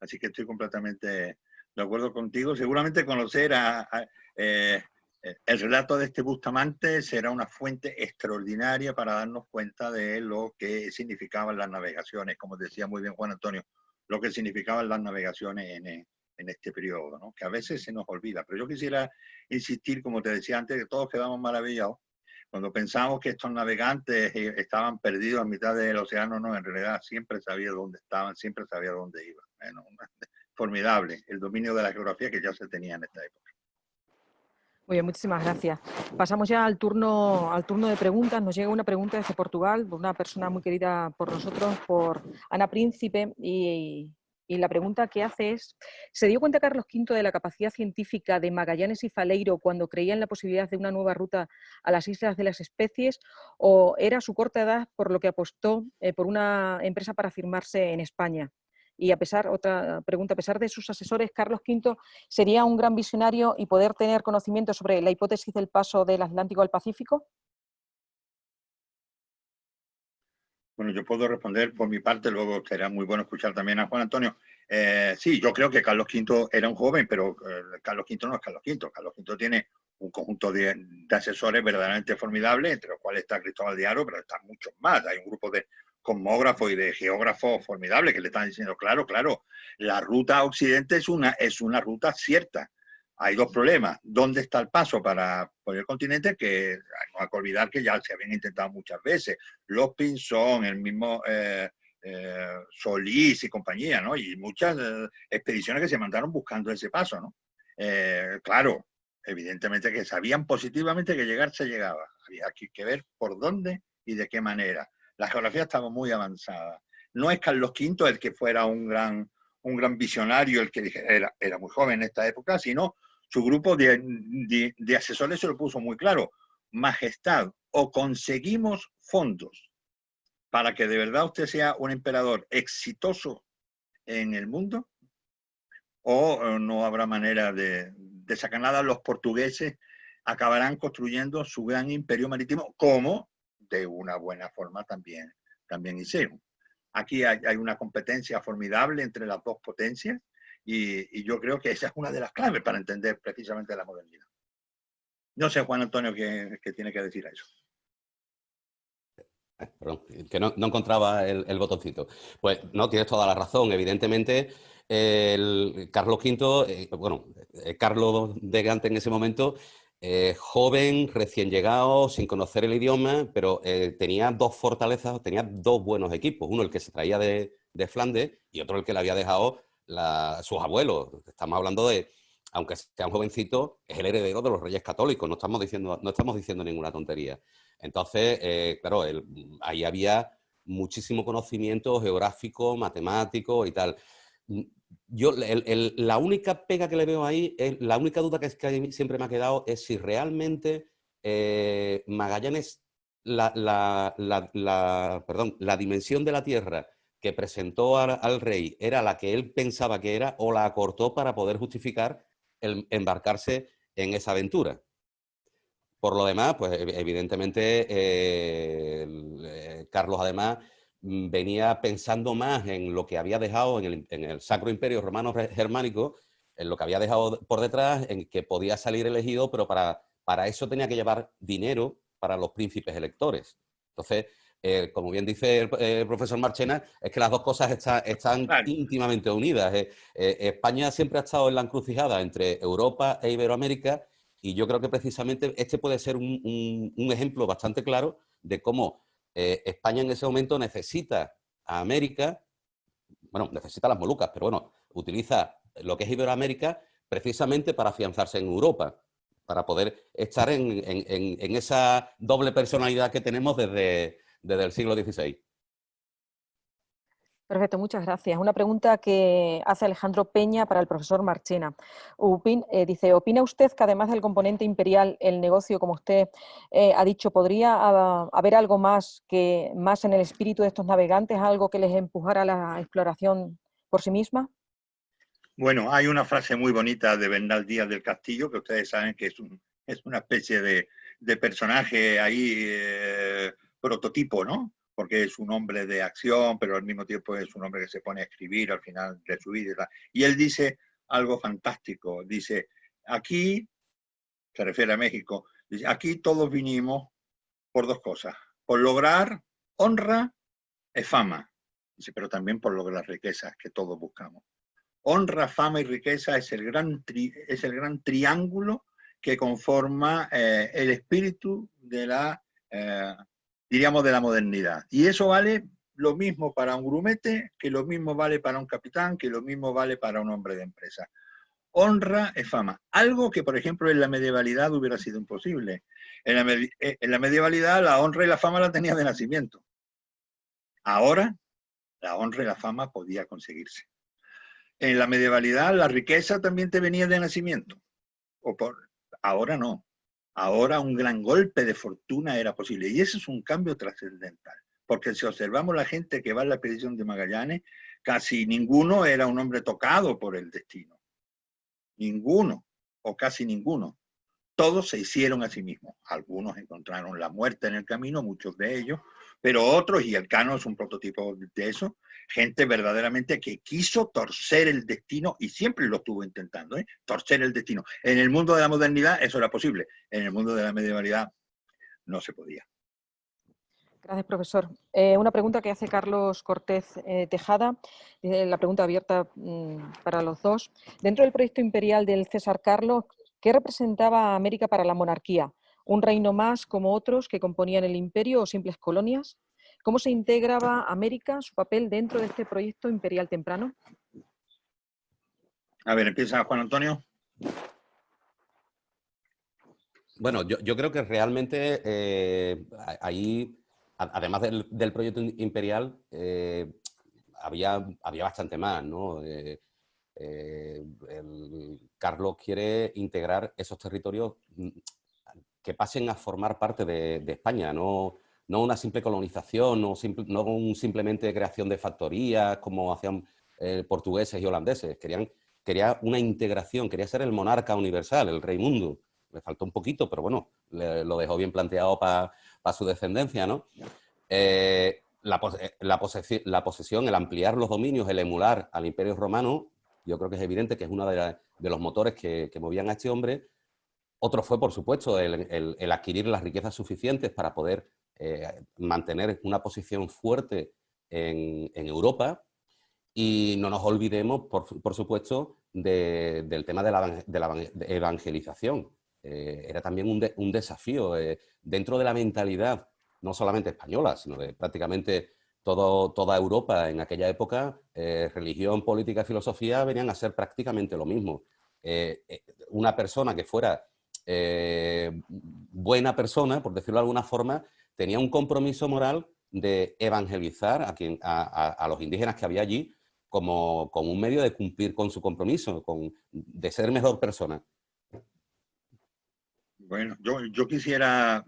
Así que estoy completamente de acuerdo contigo. Seguramente conocer el relato de este Bustamante será una fuente extraordinaria para darnos cuenta de lo que significaban las navegaciones, como decía muy bien Juan Antonio, lo que significaban las navegaciones en este periodo, ¿no? Que a veces se nos olvida. Pero yo quisiera insistir, como te decía antes, que todos quedamos maravillados cuando pensamos que estos navegantes estaban perdidos a mitad del océano. No, en realidad siempre sabía dónde estaban, siempre sabía dónde iban. Bueno, formidable el dominio de la geografía que ya se tenía en esta época. Muy bien, muchísimas gracias. Pasamos ya al turno de preguntas. Nos llega una pregunta desde Portugal, por una persona muy querida por nosotros, por Ana Príncipe, y la pregunta que hace es: ¿se dio cuenta Carlos V de la capacidad científica de Magallanes y Faleiro cuando creía en la posibilidad de una nueva ruta a las Islas de las Especies, o era su corta edad por lo que apostó por una empresa para firmarse en España? Y otra pregunta, a pesar de sus asesores, Carlos V sería un gran visionario y poder tener conocimiento sobre la hipótesis del paso del Atlántico al Pacífico. Bueno, yo puedo responder por mi parte, luego será muy bueno escuchar también a Juan Antonio. Sí, yo creo que Carlos V era un joven, pero Carlos V no es Carlos V. Carlos V tiene un conjunto de asesores verdaderamente formidables, entre los cuales está Cristóbal de Haro, pero están muchos más. Hay un grupo de cosmógrafos y de geógrafos formidables que le están diciendo, claro, la ruta a Occidente es una ruta cierta. Hay dos problemas. ¿Dónde está el paso por el continente? Que no hay que olvidar que ya se habían intentado muchas veces. Los Pinzón, el mismo Solís y compañía, ¿no? Y muchas expediciones que se mandaron buscando ese paso, ¿no? Claro, evidentemente que sabían positivamente que llegar se llegaba. Había que ver por dónde y de qué manera. La geografía estaba muy avanzada. No es Carlos V el que fuera un gran visionario, el que era muy joven en esta época, sino su grupo de asesores se lo puso muy claro. Majestad, o conseguimos fondos para que de verdad usted sea un emperador exitoso en el mundo, o no habrá manera de sacar nada. Los portugueses acabarán construyendo su gran imperio marítimo, como de una buena forma también hicieron. Aquí hay una competencia formidable entre las dos potencias, y yo creo que esa es una de las claves para entender precisamente la modernidad. No sé, Juan Antonio, qué tiene que decir a eso. Perdón, que no encontraba el botoncito. Pues no, tienes toda la razón. Evidentemente, Carlos V, Carlos de Gante en ese momento, joven, recién llegado, sin conocer el idioma, pero tenía dos fortalezas, tenía dos buenos equipos. Uno, el que se traía de Flandes, y otro, el que le había dejado sus abuelos. Estamos hablando de, aunque sea un jovencito, es el heredero de los Reyes Católicos. No estamos diciendo ninguna tontería. Entonces, claro, ahí había muchísimo conocimiento geográfico, matemático y tal. Yo, la única pega que le veo ahí, la única duda que siempre me ha quedado es si realmente Magallanes, la dimensión de la Tierra que presentó al rey era la que él pensaba que era, o la acortó para poder justificar el embarcarse en esa aventura. Por lo demás, pues evidentemente Carlos además venía pensando más en lo que había dejado en el Sacro Imperio Romano Germánico, en lo que había dejado por detrás, en que podía salir elegido, pero para eso tenía que llevar dinero para los príncipes electores. Entonces, como bien dice el profesor Marchena, es que las dos cosas están íntimamente unidas. España siempre ha estado en la encrucijada entre Europa e Iberoamérica, Y yo creo que precisamente este puede ser un ejemplo bastante claro de cómo España en ese momento necesita a América, bueno, necesita las Molucas, pero bueno, utiliza lo que es Iberoamérica precisamente para afianzarse en Europa, para poder estar en esa doble personalidad que tenemos desde el siglo XVI. Perfecto, muchas gracias. Una pregunta que hace Alejandro Peña para el profesor Marchena. Dice, ¿opina usted que además del componente imperial, el negocio, como usted ha dicho, podría haber algo más en el espíritu de estos navegantes, algo que les empujara a la exploración por sí misma? Bueno, hay una frase muy bonita de Bernal Díaz del Castillo, que ustedes saben que es una especie de personaje ahí, prototipo, ¿no? Porque es un hombre de acción, pero al mismo tiempo es un hombre que se pone a escribir al final de su vida. Y él dice algo fantástico. Dice, aquí, se refiere a México, dice, aquí todos vinimos por dos cosas, por lograr honra y fama. Dice, pero también por lograr riquezas que todos buscamos. Honra, fama y riqueza es el gran triángulo que conforma el espíritu de diríamos, de la modernidad. Y eso vale lo mismo para un grumete, que lo mismo vale para un capitán, que lo mismo vale para un hombre de empresa. Honra y fama. Algo que, por ejemplo, en la medievalidad hubiera sido imposible. En la medievalidad la honra y la fama la tenía de nacimiento. Ahora, la honra y la fama podía conseguirse. En la medievalidad la riqueza también te venía de nacimiento. Ahora no. Ahora un gran golpe de fortuna era posible. Y ese es un cambio trascendental. Porque si observamos la gente que va en la expedición de Magallanes, casi ninguno era un hombre tocado por el destino. Ninguno, o casi ninguno. Todos se hicieron a sí mismos. Algunos encontraron la muerte en el camino, muchos de ellos, pero otros, y Elcano es un prototipo de eso, gente verdaderamente que quiso torcer el destino, y siempre lo estuvo intentando, torcer el destino. En el mundo de la modernidad eso era posible, en el mundo de la medievalidad no se podía. Gracias, profesor. Una pregunta que hace Carlos Cortés Tejada, la pregunta abierta para los dos. Dentro del proyecto imperial del César Carlos, ¿qué representaba América para la monarquía? ¿Un reino más como otros que componían el imperio o simples colonias? ¿Cómo se integraba América, su papel dentro de este proyecto imperial temprano? A ver, empieza Juan Antonio. Bueno, yo creo que realmente ahí, además del proyecto imperial, había bastante más, ¿no? Carlos quiere integrar esos territorios que pasen a formar parte de España, no una simple colonización, no simplemente creación de factorías como hacían portugueses y holandeses. Quería una integración, quería ser el monarca universal, el rey mundo. Le faltó un poquito, pero bueno, lo dejó bien planteado para su descendencia, ¿no? La posesión, el ampliar los dominios, el emular al Imperio Romano, yo creo que es evidente que es uno de los motores que movían a este hombre. Otro fue, por supuesto, el adquirir las riquezas suficientes para poder mantener una posición fuerte en Europa. Y no nos olvidemos, por supuesto, del tema de la evangelización. Era también un desafío dentro de la mentalidad, no solamente española, sino de prácticamente toda Europa en aquella época. Religión, política y filosofía venían a ser prácticamente lo mismo. Una persona que fuera buena persona, por decirlo de alguna forma, tenía un compromiso moral de evangelizar a los indígenas que había allí como un medio de cumplir con su compromiso, de ser mejor persona. Bueno, yo quisiera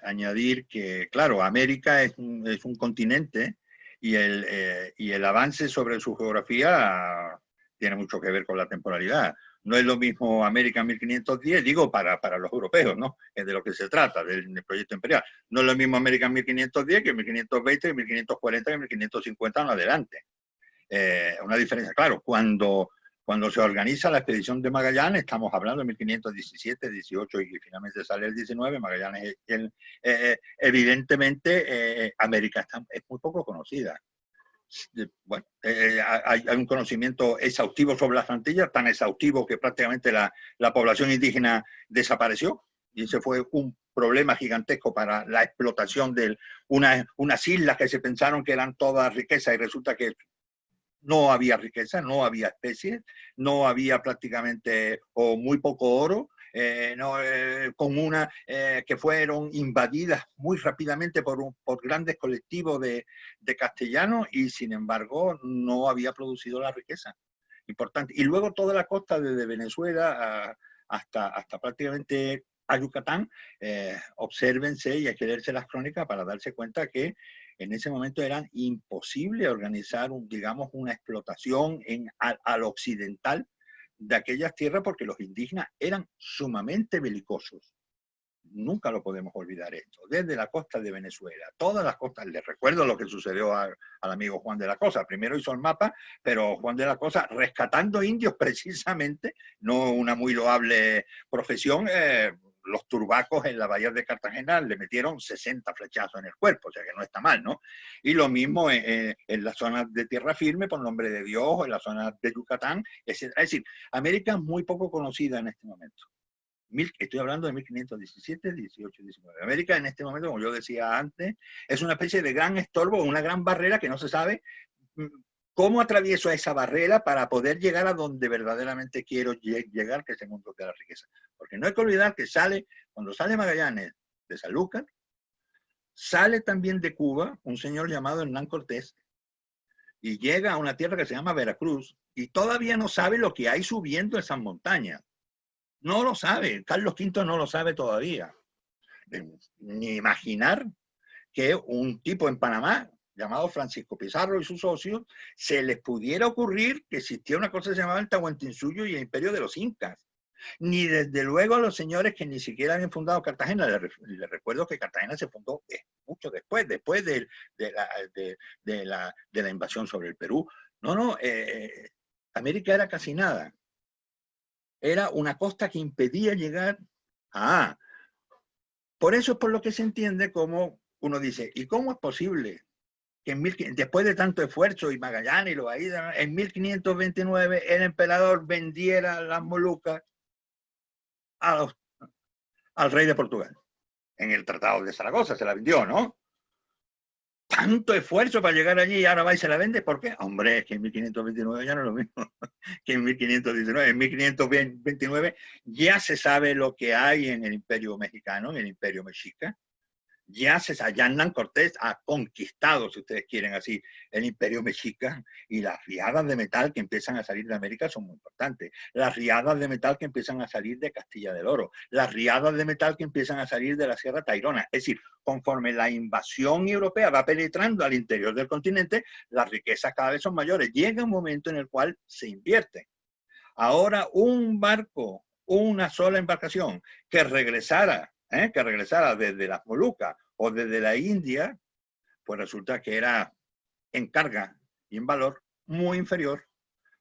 añadir que, claro, América es un continente y el avance sobre su geografía tiene mucho que ver con la temporalidad. No es lo mismo América en 1510, digo para los europeos, ¿no? Es de lo que se trata, del proyecto imperial. No es lo mismo América en 1510 que en 1520, que en 1540, que en 1550 en adelante. Una diferencia, claro, cuando se organiza la expedición de Magallanes, estamos hablando de 1517, 18 y finalmente sale el 19, Magallanes, evidentemente América es muy poco conocida. bueno, hay un conocimiento exhaustivo sobre las Antillas, tan exhaustivo que prácticamente la población indígena desapareció, y ese fue un problema gigantesco para la explotación de unas islas que se pensaron que eran todas riqueza, y resulta que no había riqueza, no había especies, no había prácticamente o muy poco oro, que fueron invadidas muy rápidamente por grandes colectivos de castellanos, y sin embargo no había producido la riqueza importante. Y luego toda la costa desde Venezuela hasta prácticamente a Yucatán, obsérvense y hay que leerse las crónicas para darse cuenta que en ese momento era imposible organizar, digamos, una explotación al occidental de aquellas tierras, porque los indígenas eran sumamente belicosos. Nunca lo podemos olvidar esto. Desde la costa de Venezuela, todas las costas, les recuerdo lo que sucedió al amigo Juan de la Cosa. Primero hizo el mapa, pero Juan de la Cosa, rescatando indios precisamente, no una muy loable profesión, los turbacos en la bahía de Cartagena le metieron 60 flechazos en el cuerpo, o sea que no está mal, ¿no? Y lo mismo en las zonas de tierra firme, por nombre de Dios, o en la zona de Yucatán, etc. Es decir, América es muy poco conocida en este momento. Estoy hablando de 1517, 18, 19. América en este momento, como yo decía antes, es una especie de gran estorbo, una gran barrera que no se sabe cómo atravieso esa barrera para poder llegar a donde verdaderamente quiero llegar, que es el mundo de la riqueza. Porque no hay que olvidar que cuando sale Magallanes de Sanlúcar, sale también de Cuba un señor llamado Hernán Cortés, y llega a una tierra que se llama Veracruz, y todavía no sabe lo que hay subiendo esas montañas. No lo sabe, Carlos V no lo sabe todavía. Ni imaginar que un tipo en Panamá, llamado Francisco Pizarro y sus socios, se les pudiera ocurrir que existía una cosa que se llamaba el Tahuantinsuyo y el imperio de los incas. Ni desde luego a los señores que ni siquiera habían fundado Cartagena. Les recuerdo que Cartagena se fundó mucho después de la invasión sobre el Perú. América era casi nada. Era una costa que impedía llegar a... Por eso es por lo que se entiende como uno dice, ¿y cómo es posible que después de tanto esfuerzo y Magallanes y lo ahí, en 1529 el emperador vendiera las Molucas al rey de Portugal? En el Tratado de Zaragoza se la vendió, ¿no? Tanto esfuerzo para llegar allí y ahora va y se la vende. ¿Por qué? Hombre, es que en 1529 ya no es lo mismo que en 1519. En 1529 ya se sabe lo que hay en el Imperio Mexicano, en el Imperio Mexica. Ya Hernán Cortés ha conquistado, si ustedes quieren así, el Imperio Mexica, y las riadas de metal que empiezan a salir de América son muy importantes. Las riadas de metal que empiezan a salir de Castilla del Oro, las riadas de metal que empiezan a salir de la Sierra Tayrona. Es decir, conforme la invasión europea va penetrando al interior del continente, las riquezas cada vez son mayores. Llega un momento en el cual se invierte. Ahora un barco, una sola embarcación que regresara desde las Molucas o desde la India, pues resulta que era en carga y en valor muy inferior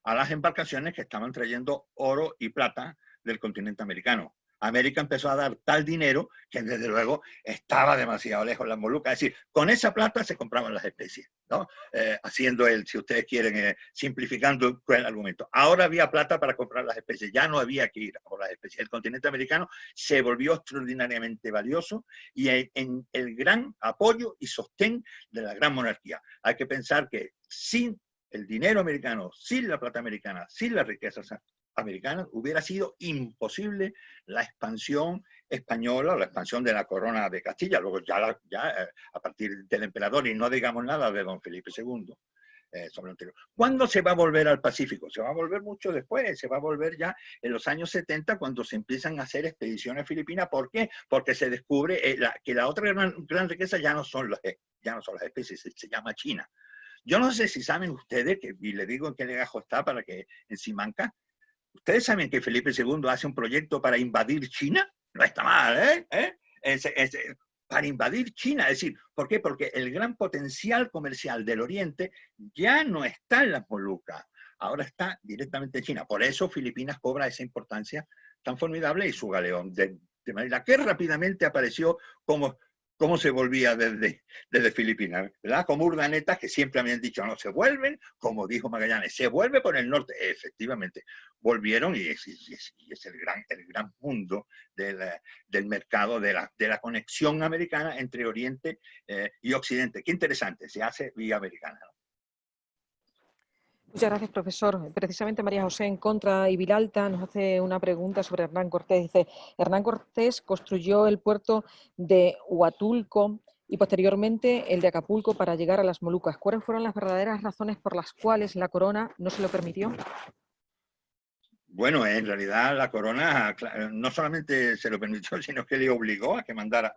a las embarcaciones que estaban trayendo oro y plata del continente americano. América empezó a dar tal dinero que desde luego estaba demasiado lejos las Molucas. Es decir, con esa plata se compraban las especies, ¿no? Haciendo si ustedes quieren, simplificando el argumento. Ahora había plata para comprar las especies, ya no había que ir a por las especies. El continente americano se volvió extraordinariamente valioso y en el gran apoyo y sostén de la gran monarquía. Hay que pensar que sin el dinero americano, sin la plata americana, sin las riquezas americanas, hubiera sido imposible la expansión española o la expansión de la corona de Castilla. Luego ya a partir del emperador, y no digamos nada de don Felipe II. Sobre lo anterior. ¿Cuándo se va a volver al Pacífico? Se va a volver mucho después, se va a volver ya en los años 70, cuando se empiezan a hacer expediciones filipinas. ¿Por qué? Porque se descubre que la otra gran riqueza ya no son las especies, se llama China. Yo no sé si saben ustedes, y le digo en qué legajo está para que en Simancas, ¿ustedes saben que Felipe II hace un proyecto para invadir China? No está mal, para invadir China. Es decir, ¿por qué? Porque el gran potencial comercial del Oriente ya no está en las Molucas, ahora está directamente en China. Por eso Filipinas cobra esa importancia tan formidable y su galeón, de manera que rápidamente apareció como cómo se volvía desde Filipinas, ¿verdad? Como Urdaneta, que siempre habían dicho, no, se vuelven, como dijo Magallanes, se vuelve por el norte. Efectivamente, volvieron y es el gran mundo del mercado, de la conexión americana entre Oriente y Occidente. Qué interesante, se hace vía americana, ¿no? Muchas gracias, profesor. Precisamente María José en Contra y Vilalta nos hace una pregunta sobre Hernán Cortés. Dice, Hernán Cortés construyó el puerto de Huatulco y posteriormente el de Acapulco para llegar a las Molucas. ¿Cuáles fueron las verdaderas razones por las cuales la corona no se lo permitió? Bueno, en realidad la corona no solamente se lo permitió, sino que le obligó a que mandara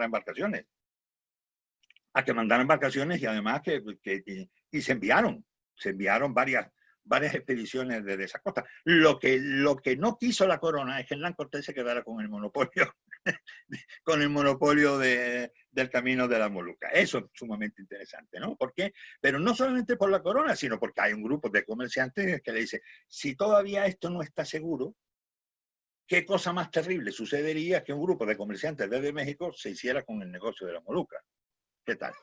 embarcaciones. A que mandara embarcaciones y además y se enviaron varias expediciones desde esa costa. Lo que no quiso la corona es que Hernán Cortés se quedara con el monopolio, del camino de la Molucca. Eso es sumamente interesante, ¿no? ¿Por qué? Pero no solamente por la corona, sino porque hay un grupo de comerciantes que le dice, si todavía esto no está seguro, ¿qué cosa más terrible sucedería que un grupo de comerciantes desde México se hiciera con el negocio de la Molucca? ¿Qué tal?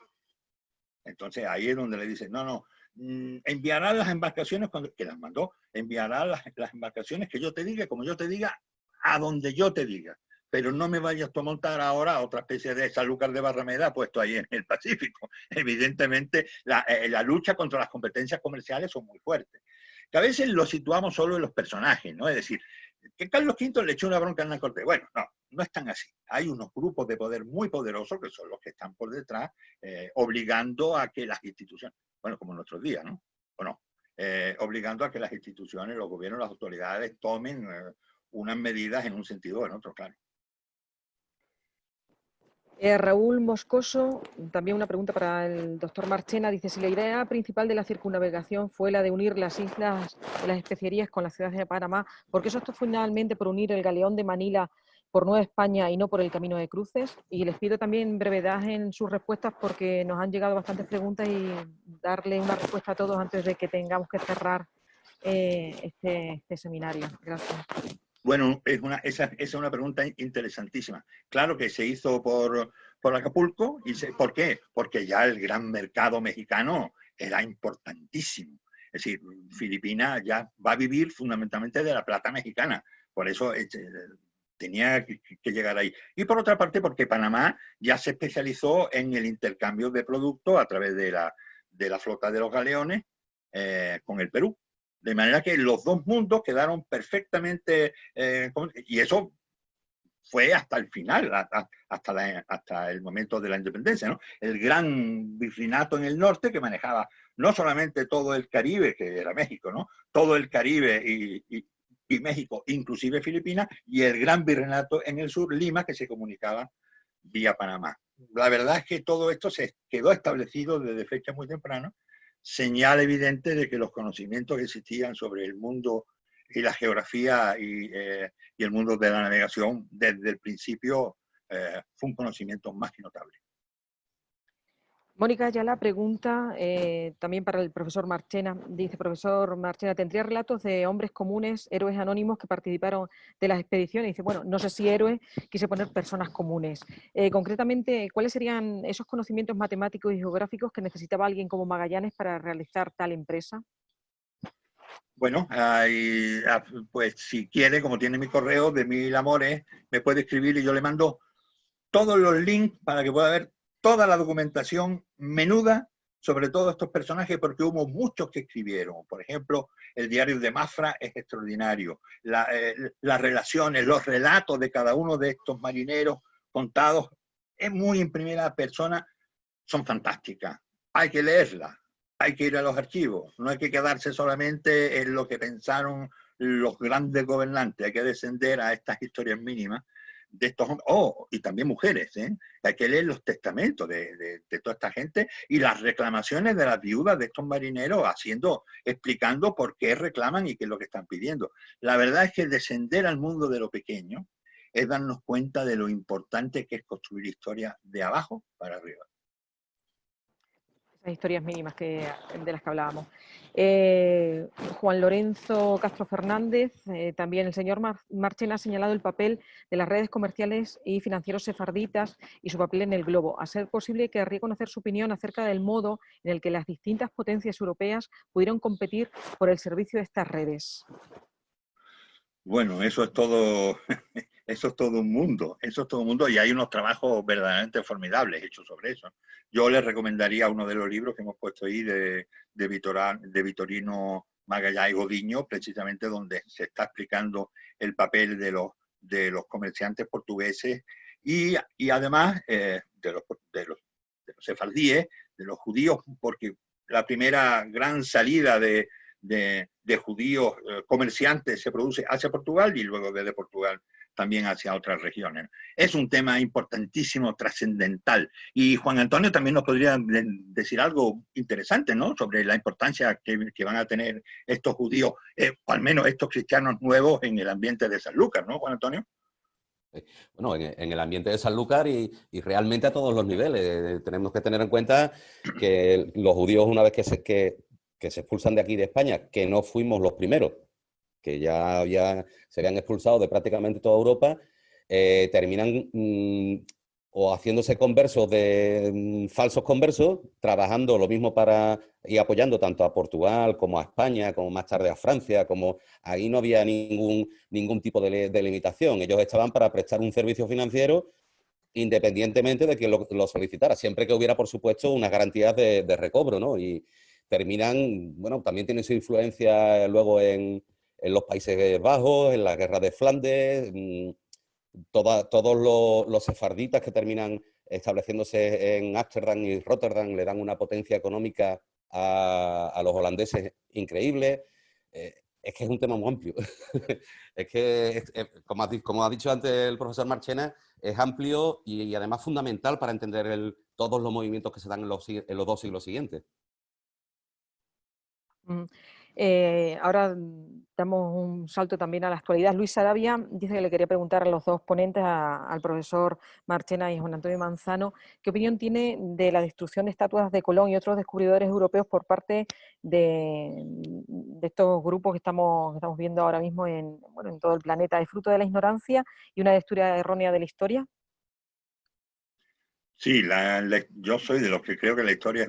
Entonces ahí es donde le dicen, no, enviará las embarcaciones que las mandó, enviará las embarcaciones que yo te diga, como yo te diga, a donde yo te diga. Pero no me vayas tú a montar ahora otra especie de Sanlúcar de Barrameda puesto ahí en el Pacífico. Evidentemente la lucha contra las competencias comerciales son muy fuertes. Que a veces lo situamos solo en los personajes, ¿no? Es decir, que Carlos V le echó una bronca a Hernán Cortés. Bueno, no es tan así. Hay unos grupos de poder muy poderosos que son los que están por detrás, obligando a que las instituciones, bueno, como en nuestros días, ¿no? ¿O no? Obligando a que las instituciones, los gobiernos, las autoridades tomen unas medidas en un sentido o en otro, claro. Raúl Moscoso, también una pregunta para el doctor Marchena, dice, si la idea principal de la circunnavegación fue la de unir las islas de las Especiarías con la ciudad de Panamá, ¿por qué eso optó finalmente por unir el galeón de Manila por Nueva España y no por el Camino de Cruces? Y les pido también brevedad en sus respuestas porque nos han llegado bastantes preguntas y darle una respuesta a todos antes de que tengamos que cerrar este seminario. Gracias. Bueno, esa es una pregunta interesantísima. Claro que se hizo por Acapulco. ¿Por qué? Porque ya el gran mercado mexicano era importantísimo. Es decir, Filipinas ya va a vivir fundamentalmente de la plata mexicana. Por eso tenía que llegar ahí. Y por otra parte, porque Panamá ya se especializó en el intercambio de productos a través de la flota de los galeones con el Perú. De manera que los dos mundos quedaron perfectamente, y eso fue hasta el final, hasta el momento de la independencia, ¿no? El gran virreinato en el norte que manejaba no solamente todo el Caribe, que era México, ¿no? Todo el Caribe y México, inclusive Filipinas, y el gran virreinato en el sur, Lima, que se comunicaba vía Panamá. La verdad es que todo esto se quedó establecido desde fecha muy temprana, señal evidente de que los conocimientos que existían sobre el mundo y la geografía y el mundo de la navegación desde el principio fue un conocimiento más que notable. Mónica Ayala pregunta, también para el profesor Marchena, dice, profesor Marchena, ¿tendría relatos de hombres comunes, héroes anónimos que participaron de las expediciones? Dice, bueno, no sé si héroe, quise poner personas comunes. Concretamente, ¿cuáles serían esos conocimientos matemáticos y geográficos que necesitaba alguien como Magallanes para realizar tal empresa? Bueno, pues si quiere, como tiene mi correo de Mil Amores, me puede escribir y yo le mando todos los links para que pueda ver toda la documentación menuda sobre todos estos personajes, porque hubo muchos que escribieron. Por ejemplo, el diario de Mafra es extraordinario. Las relaciones, los relatos de cada uno de estos marineros contados muy en primera persona son fantásticas. Hay que leerlas, hay que ir a los archivos. No hay que quedarse solamente en lo que pensaron los grandes gobernantes. Hay que descender a estas historias mínimas de estos hombres, y también mujeres, hay que leer los testamentos de toda esta gente y las reclamaciones de las viudas de estos marineros explicando por qué reclaman y qué es lo que están pidiendo. La verdad es que descender al mundo de lo pequeño es darnos cuenta de lo importante que es construir historia de abajo para arriba. Esas historias mínimas de las que hablábamos. Juan Lorenzo Castro Fernández, también el señor Marchena ha señalado el papel de las redes comerciales y financieros sefarditas y su papel en el globo. A ser posible, querría conocer su opinión acerca del modo en el que las distintas potencias europeas pudieron competir por el servicio de estas redes. Bueno, eso es todo, eso es todo un mundo, eso es todo un mundo y hay unos trabajos verdaderamente formidables hechos sobre eso. Yo les recomendaría uno de los libros que hemos puesto ahí de Vitorino Magallá y Godiño, precisamente donde se está explicando el papel de los comerciantes portugueses y además de los sefardíes, de los judíos, porque la primera gran salida de judíos comerciantes se produce hacia Portugal y luego desde Portugal también hacia otras regiones. Es un tema importantísimo, trascendental. Y Juan Antonio también nos podría decir algo interesante, ¿no? Sobre la importancia que van a tener estos judíos, o al menos estos cristianos nuevos en el ambiente de Sanlúcar, ¿no, Juan Antonio? Bueno, en el ambiente de Sanlúcar y realmente a todos los niveles. Tenemos que tener en cuenta que los judíos, una vez que se expulsan de aquí de España, que no fuimos los primeros, que ya se habían expulsado de prácticamente toda Europa, terminan o haciéndose conversos de falsos conversos, trabajando lo mismo y apoyando tanto a Portugal como a España, como más tarde a Francia, como ahí no había ningún tipo de limitación. Ellos estaban para prestar un servicio financiero independientemente de quien lo solicitara, siempre que hubiera, por supuesto, unas garantías de recobro, ¿no? Y terminan, bueno, también tienen su influencia luego en los Países Bajos, en la guerra de Flandes, todos los sefarditas que terminan estableciéndose en Ámsterdam y Rotterdam le dan una potencia económica a los holandeses increíble. Es que es un tema muy amplio. Es que, como ha dicho antes el profesor Marchena, es amplio y además fundamental para entender todos los movimientos que se dan en los 2 siglos siguientes. Ahora damos un salto también a la actualidad. Luis Sarabia dice que le quería preguntar a los dos ponentes, al profesor Marchena y Juan Antonio Manzano, ¿qué opinión tiene de la destrucción de estatuas de Colón y otros descubridores europeos por parte de estos grupos que estamos viendo ahora mismo en todo el planeta? ¿Es fruto de la ignorancia y una lectura errónea de la historia? Sí, yo soy de los que creo que la historia es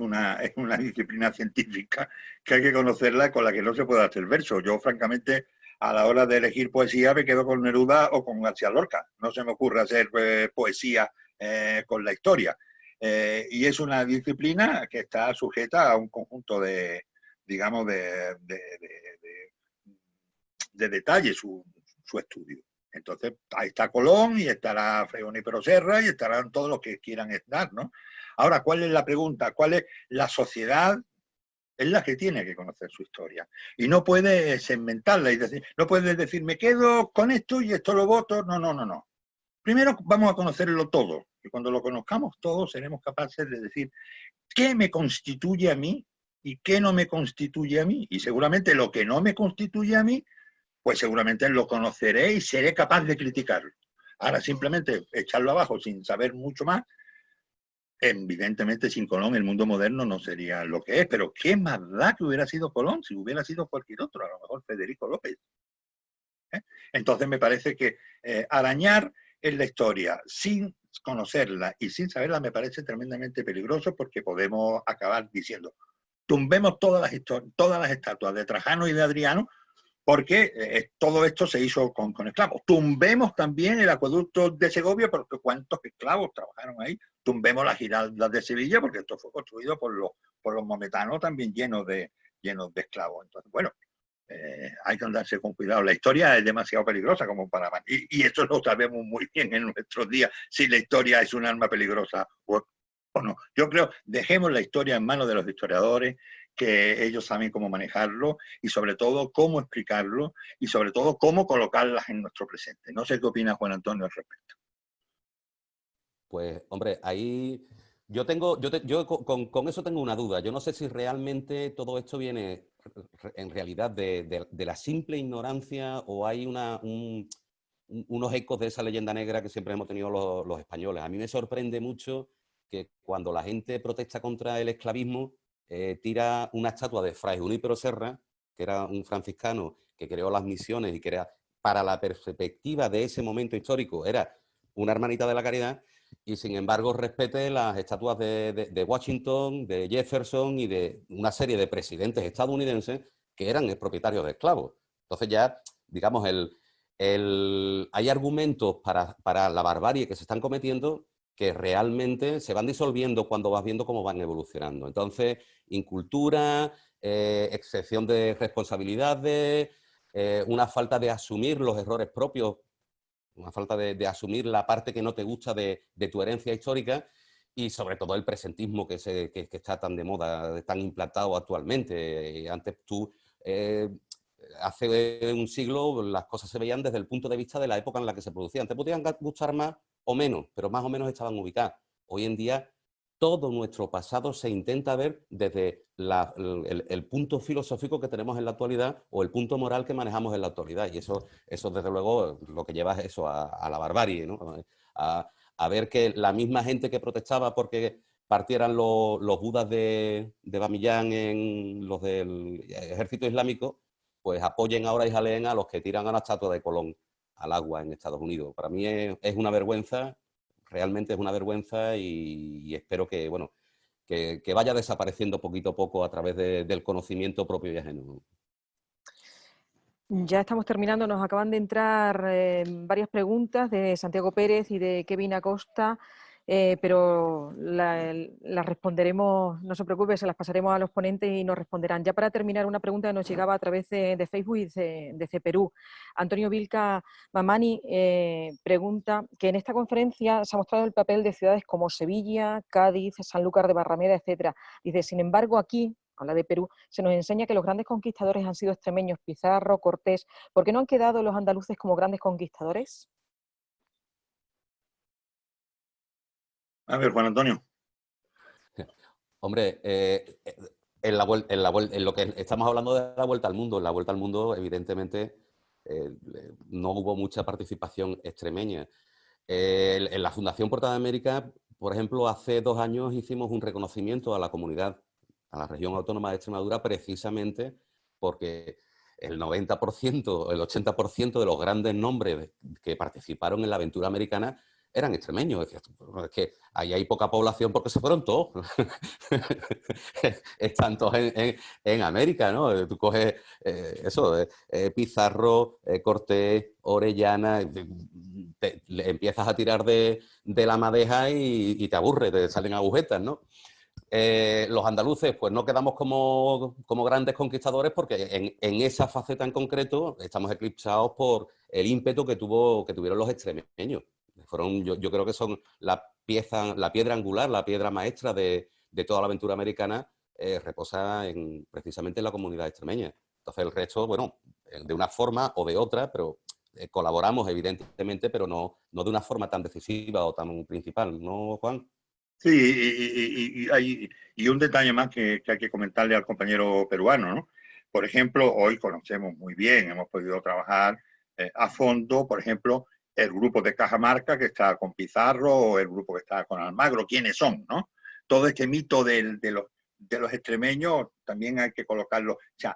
una disciplina científica que hay que conocerla, con la que no se puede hacer verso. Yo, francamente, a la hora de elegir poesía me quedo con Neruda o con García Lorca. No se me ocurre hacer poesía con la historia. Y es una disciplina que está sujeta a un conjunto digamos, de detalles, su estudio. Entonces, ahí está Colón y estará Fray Junípero Serra y estarán todos los que quieran estar, ¿no? Ahora, ¿cuál es la pregunta? ¿Cuál es la sociedad? Es la que tiene que conocer su historia. Y no puede segmentarla y decir, no puedes decir, me quedo con esto y esto lo voto. No, no, no, no. Primero vamos a conocerlo todo. Y cuando lo conozcamos todo, seremos capaces de decir qué me constituye a mí y qué no me constituye a mí. Y seguramente lo que no me constituye a mí, pues seguramente lo conoceré y seré capaz de criticarlo. Ahora, simplemente echarlo abajo sin saber mucho más, evidentemente sin Colón el mundo moderno no sería lo que es, pero ¿qué más da que hubiera sido Colón si hubiera sido cualquier otro? A lo mejor Federico López. Entonces me parece que arañar en la historia sin conocerla y sin saberla me parece tremendamente peligroso, porque podemos acabar diciendo, tumbemos todas las estatuas de Trajano y de Adriano, porque todo esto se hizo con esclavos. Tumbemos también el acueducto de Segovia, porque cuántos esclavos trabajaron ahí. Tumbemos las giraldas de Sevilla, porque esto fue construido por los mometanos, también llenos de esclavos. Entonces, bueno, hay que andarse con cuidado. La historia es demasiado peligrosa como para... Y esto lo sabemos muy bien en nuestros días, si la historia es un arma peligrosa o no. Yo creo, dejemos la historia en manos de los historiadores, que ellos saben cómo manejarlo y sobre todo cómo explicarlo y sobre todo cómo colocarlas en nuestro presente. No sé qué opina Juan Antonio al respecto. Pues, hombre, ahí yo con eso tengo una duda. Yo no sé si realmente todo esto viene en realidad de la simple ignorancia, o hay unos ecos de esa leyenda negra que siempre hemos tenido los españoles. A mí me sorprende mucho que cuando la gente protesta contra el esclavismo, tira una estatua de Fray Junípero Serra, que era un franciscano que creó las misiones y que era, para la perspectiva de ese momento histórico, era una hermanita de la caridad, y sin embargo respete las estatuas de Washington, de Jefferson y de una serie de presidentes estadounidenses que eran propietarios de esclavos. Entonces ya, digamos, hay argumentos para la barbarie que se están cometiendo que realmente se van disolviendo cuando vas viendo cómo van evolucionando. Entonces, incultura, excepción de responsabilidades, una falta de asumir los errores propios, una falta de asumir la parte que no te gusta de tu herencia histórica, y sobre todo el presentismo que está tan de moda, tan implantado actualmente. Antes tú, hace un siglo, las cosas se veían desde el punto de vista de la época en la que se producían. Te podían gustar más o menos, pero más o menos estaban ubicadas. Hoy en día, todo nuestro pasado se intenta ver desde el punto filosófico que tenemos en la actualidad o el punto moral que manejamos en la actualidad. Y eso desde luego, lo que lleva es eso, a la barbarie, ¿no? A ver que la misma gente que protestaba porque partieran los budas de Bamiyan en los del ejército islámico, pues apoyen ahora y jaleen a los que tiran a la estatua de Colón al agua en Estados Unidos. Para mí es una vergüenza, realmente es una vergüenza, y espero que, bueno, que vaya desapareciendo poquito a poco a través del conocimiento propio y ajeno. Ya estamos terminando, nos acaban de entrar varias preguntas de Santiago Pérez y de Kevin Acosta, pero las responderemos, no se preocupe, se las pasaremos a los ponentes y nos responderán. Ya para terminar, una pregunta que nos llegaba a través de Facebook y de CEPERÚ. Antonio Vilca Mamani pregunta que en esta conferencia se ha mostrado el papel de ciudades como Sevilla, Cádiz, Sanlúcar de Barrameda, etcétera. Dice, sin embargo, aquí, habla de Perú, se nos enseña que los grandes conquistadores han sido extremeños, Pizarro, Cortés. ¿Por qué no han quedado los andaluces como grandes conquistadores? A ver, Juan Antonio. Hombre, en lo que estamos hablando de la Vuelta al Mundo, en la Vuelta al Mundo, evidentemente, no hubo mucha participación extremeña. En la Fundación Puerta de América, por ejemplo, hace 2 años hicimos un reconocimiento a la comunidad, a la región autónoma de Extremadura, precisamente porque el 90%, el 80% de los grandes nombres que participaron en la aventura americana eran extremeños. Es que ahí hay poca población porque se fueron todos. Están todos en América, ¿no? Tú coges Pizarro, Cortés, Orellana, empiezas a tirar de la madeja y te aburre, te salen agujetas, ¿no? Los andaluces, pues no quedamos como grandes conquistadores porque en esa faceta en concreto estamos eclipsados por el ímpetu que tuvieron los extremeños. Yo creo que son la piedra angular, la piedra maestra de toda la aventura americana, reposa precisamente en la comunidad extremeña. Entonces el resto, bueno, de una forma o de otra, pero colaboramos evidentemente, pero no de una forma tan decisiva o tan principal, ¿no, Juan? Sí, y un detalle más que hay que comentarle al compañero peruano, ¿no? Por ejemplo, hoy conocemos muy bien, hemos podido trabajar a fondo, por ejemplo, el grupo de Cajamarca que está con Pizarro o el grupo que está con Almagro, quiénes son, ¿no? Todo este mito de los extremeños también hay que colocarlo. O sea,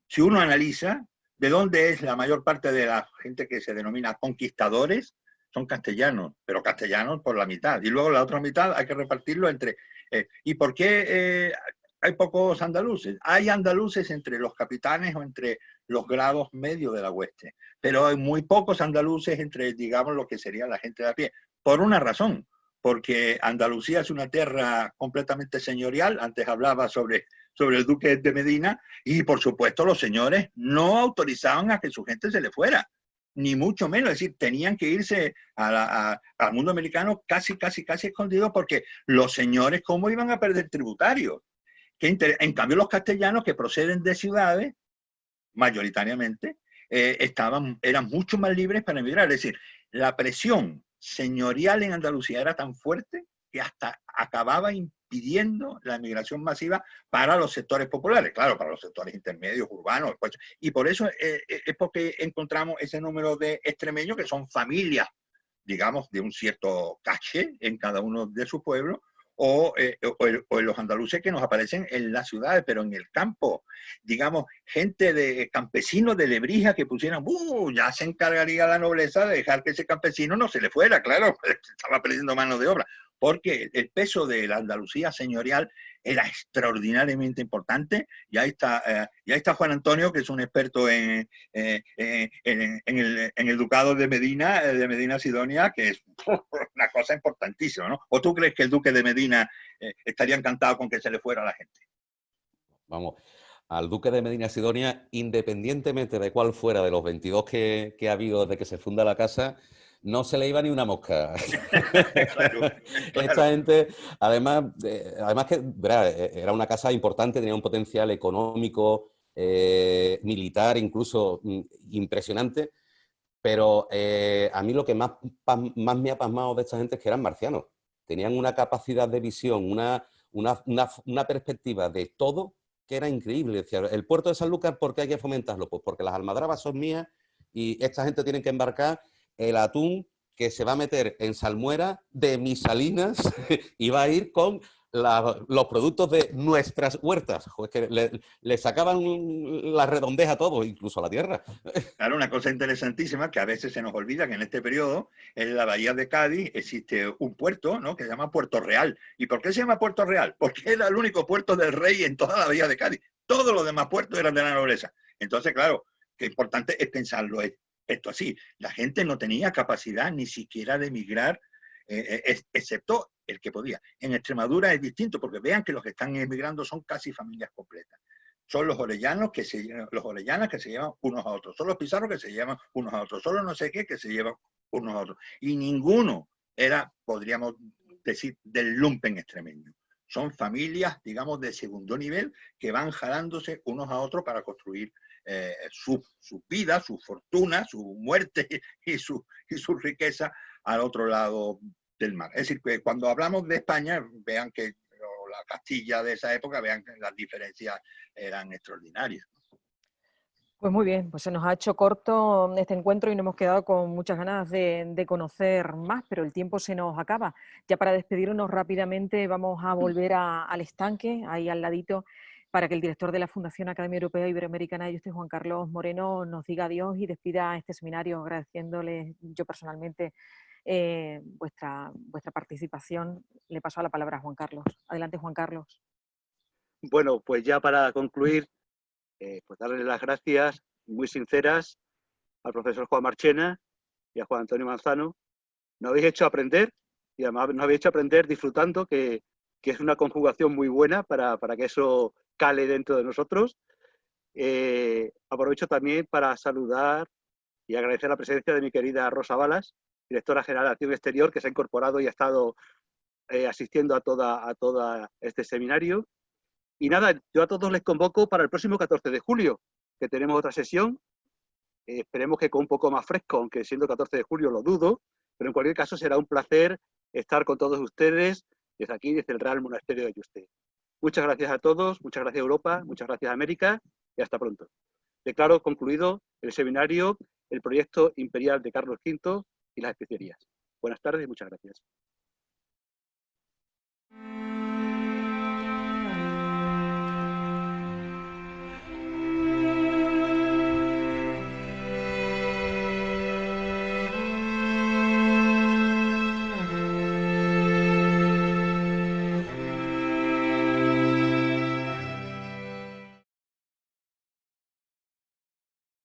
si uno analiza de dónde es la mayor parte de la gente que se denomina conquistadores, son castellanos, pero castellanos por la mitad. Y luego la otra mitad hay que repartirlo entre... ¿Y por qué hay pocos andaluces? Hay andaluces entre los capitanes o entre los grados medios de la hueste, pero hay muy pocos andaluces entre, digamos, lo que sería la gente de a pie. Por una razón, porque Andalucía es una tierra completamente señorial. Antes hablaba sobre el duque de Medina, y por supuesto los señores no autorizaban a que su gente se le fuera, ni mucho menos. Es decir, tenían que irse al mundo americano casi escondidos, porque los señores, ¿cómo iban a perder tributarios? En cambio, los castellanos que proceden de ciudades, mayoritariamente, eran mucho más libres para emigrar. Es decir, la presión señorial en Andalucía era tan fuerte que hasta acababa impidiendo la emigración masiva para los sectores populares, claro, para los sectores intermedios, urbanos. Pues, y por eso es porque encontramos ese número de extremeños que son familias, digamos, de un cierto caché en cada uno de sus pueblos, o los andaluces que nos aparecen en las ciudades, pero en el campo, digamos, gente de campesinos de Lebrija que pusieran, ya se encargaría la nobleza de dejar que ese campesino no se le fuera, claro, estaba perdiendo mano de obra, porque el peso de la Andalucía señorial era extraordinariamente importante, y ahí está Juan Antonio, que es un experto en el ducado de Medina Sidonia, que es una cosa importantísima, ¿no? ¿O tú crees que el duque de Medina estaría encantado con que se le fuera a la gente? Vamos, al duque de Medina Sidonia, independientemente de cuál fuera de los 22 que ha habido desde que se funda la casa, no se le iba ni una mosca. Claro. Esta gente, además que verá, era una casa importante, tenía un potencial económico, militar, incluso impresionante, pero a mí lo que más me ha pasmado de esta gente es que eran marcianos. Tenían una capacidad de visión, una perspectiva de todo que era increíble. Decía, el puerto de Sanlúcar, ¿por qué hay que fomentarlo? Pues porque las almadrabas son mías y esta gente tiene que embarcar el atún que se va a meter en salmuera de mis salinas y va a ir con los productos de nuestras huertas. Joder, que le sacaban la redondez a todo, incluso a la tierra. Claro, una cosa interesantísima que a veces se nos olvida, que en este periodo, en la bahía de Cádiz, existe un puerto, ¿no?, que se llama Puerto Real. ¿Y por qué se llama Puerto Real? Porque era el único puerto del rey en toda la bahía de Cádiz. Todos los demás puertos eran de la nobleza. Entonces, claro, qué importante es pensarlo esto así. La gente no tenía capacidad ni siquiera de emigrar, excepto el que podía. En Extremadura es distinto, porque vean que los que están emigrando son casi familias completas. Son los orellanas que se llevan unos a otros, son los pizarros que se llevan unos a otros, son los no sé qué que se llevan unos a otros. Y ninguno era, podríamos decir, del lumpen extremeño. Son familias, digamos, de segundo nivel que van jalándose unos a otros para construir su vida, su fortuna, su muerte y su riqueza al otro lado del mar. Es decir, que cuando hablamos de España, vean que la Castilla de esa época, vean que las diferencias eran extraordinarias. Pues muy bien, pues se nos ha hecho corto este encuentro y nos hemos quedado con muchas ganas de conocer más, pero el tiempo se nos acaba. Ya para despedirnos rápidamente vamos a volver al estanque, ahí al ladito, para que el director de la Fundación Academia Europea Iberoamericana de Yuste, Juan Carlos Moreno, nos diga adiós y despida este seminario, agradeciéndole yo personalmente vuestra participación. Le paso la palabra a Juan Carlos. Adelante, Juan Carlos. Bueno, pues ya para concluir, pues darle las gracias muy sinceras al profesor Juan Marchena y a Juan Antonio Manzano. Nos habéis hecho aprender, y además nos habéis hecho aprender disfrutando, que es una conjugación muy buena para que eso cale dentro de nosotros. Aprovecho también para saludar y agradecer la presencia de mi querida Rosa Balas, directora general de Acción Exterior, que se ha incorporado y ha estado asistiendo a toda este seminario. Y nada, yo a todos les convoco para el próximo 14 de julio, que tenemos otra sesión. Esperemos que con un poco más fresco, aunque siendo 14 de julio lo dudo, pero en cualquier caso será un placer estar con todos ustedes desde aquí, desde el Real Monasterio de Yuste. Muchas gracias a todos, muchas gracias Europa, muchas gracias América y hasta pronto. Declaro concluido el seminario, el proyecto imperial de Carlos V y las especierías. Buenas tardes y muchas gracias.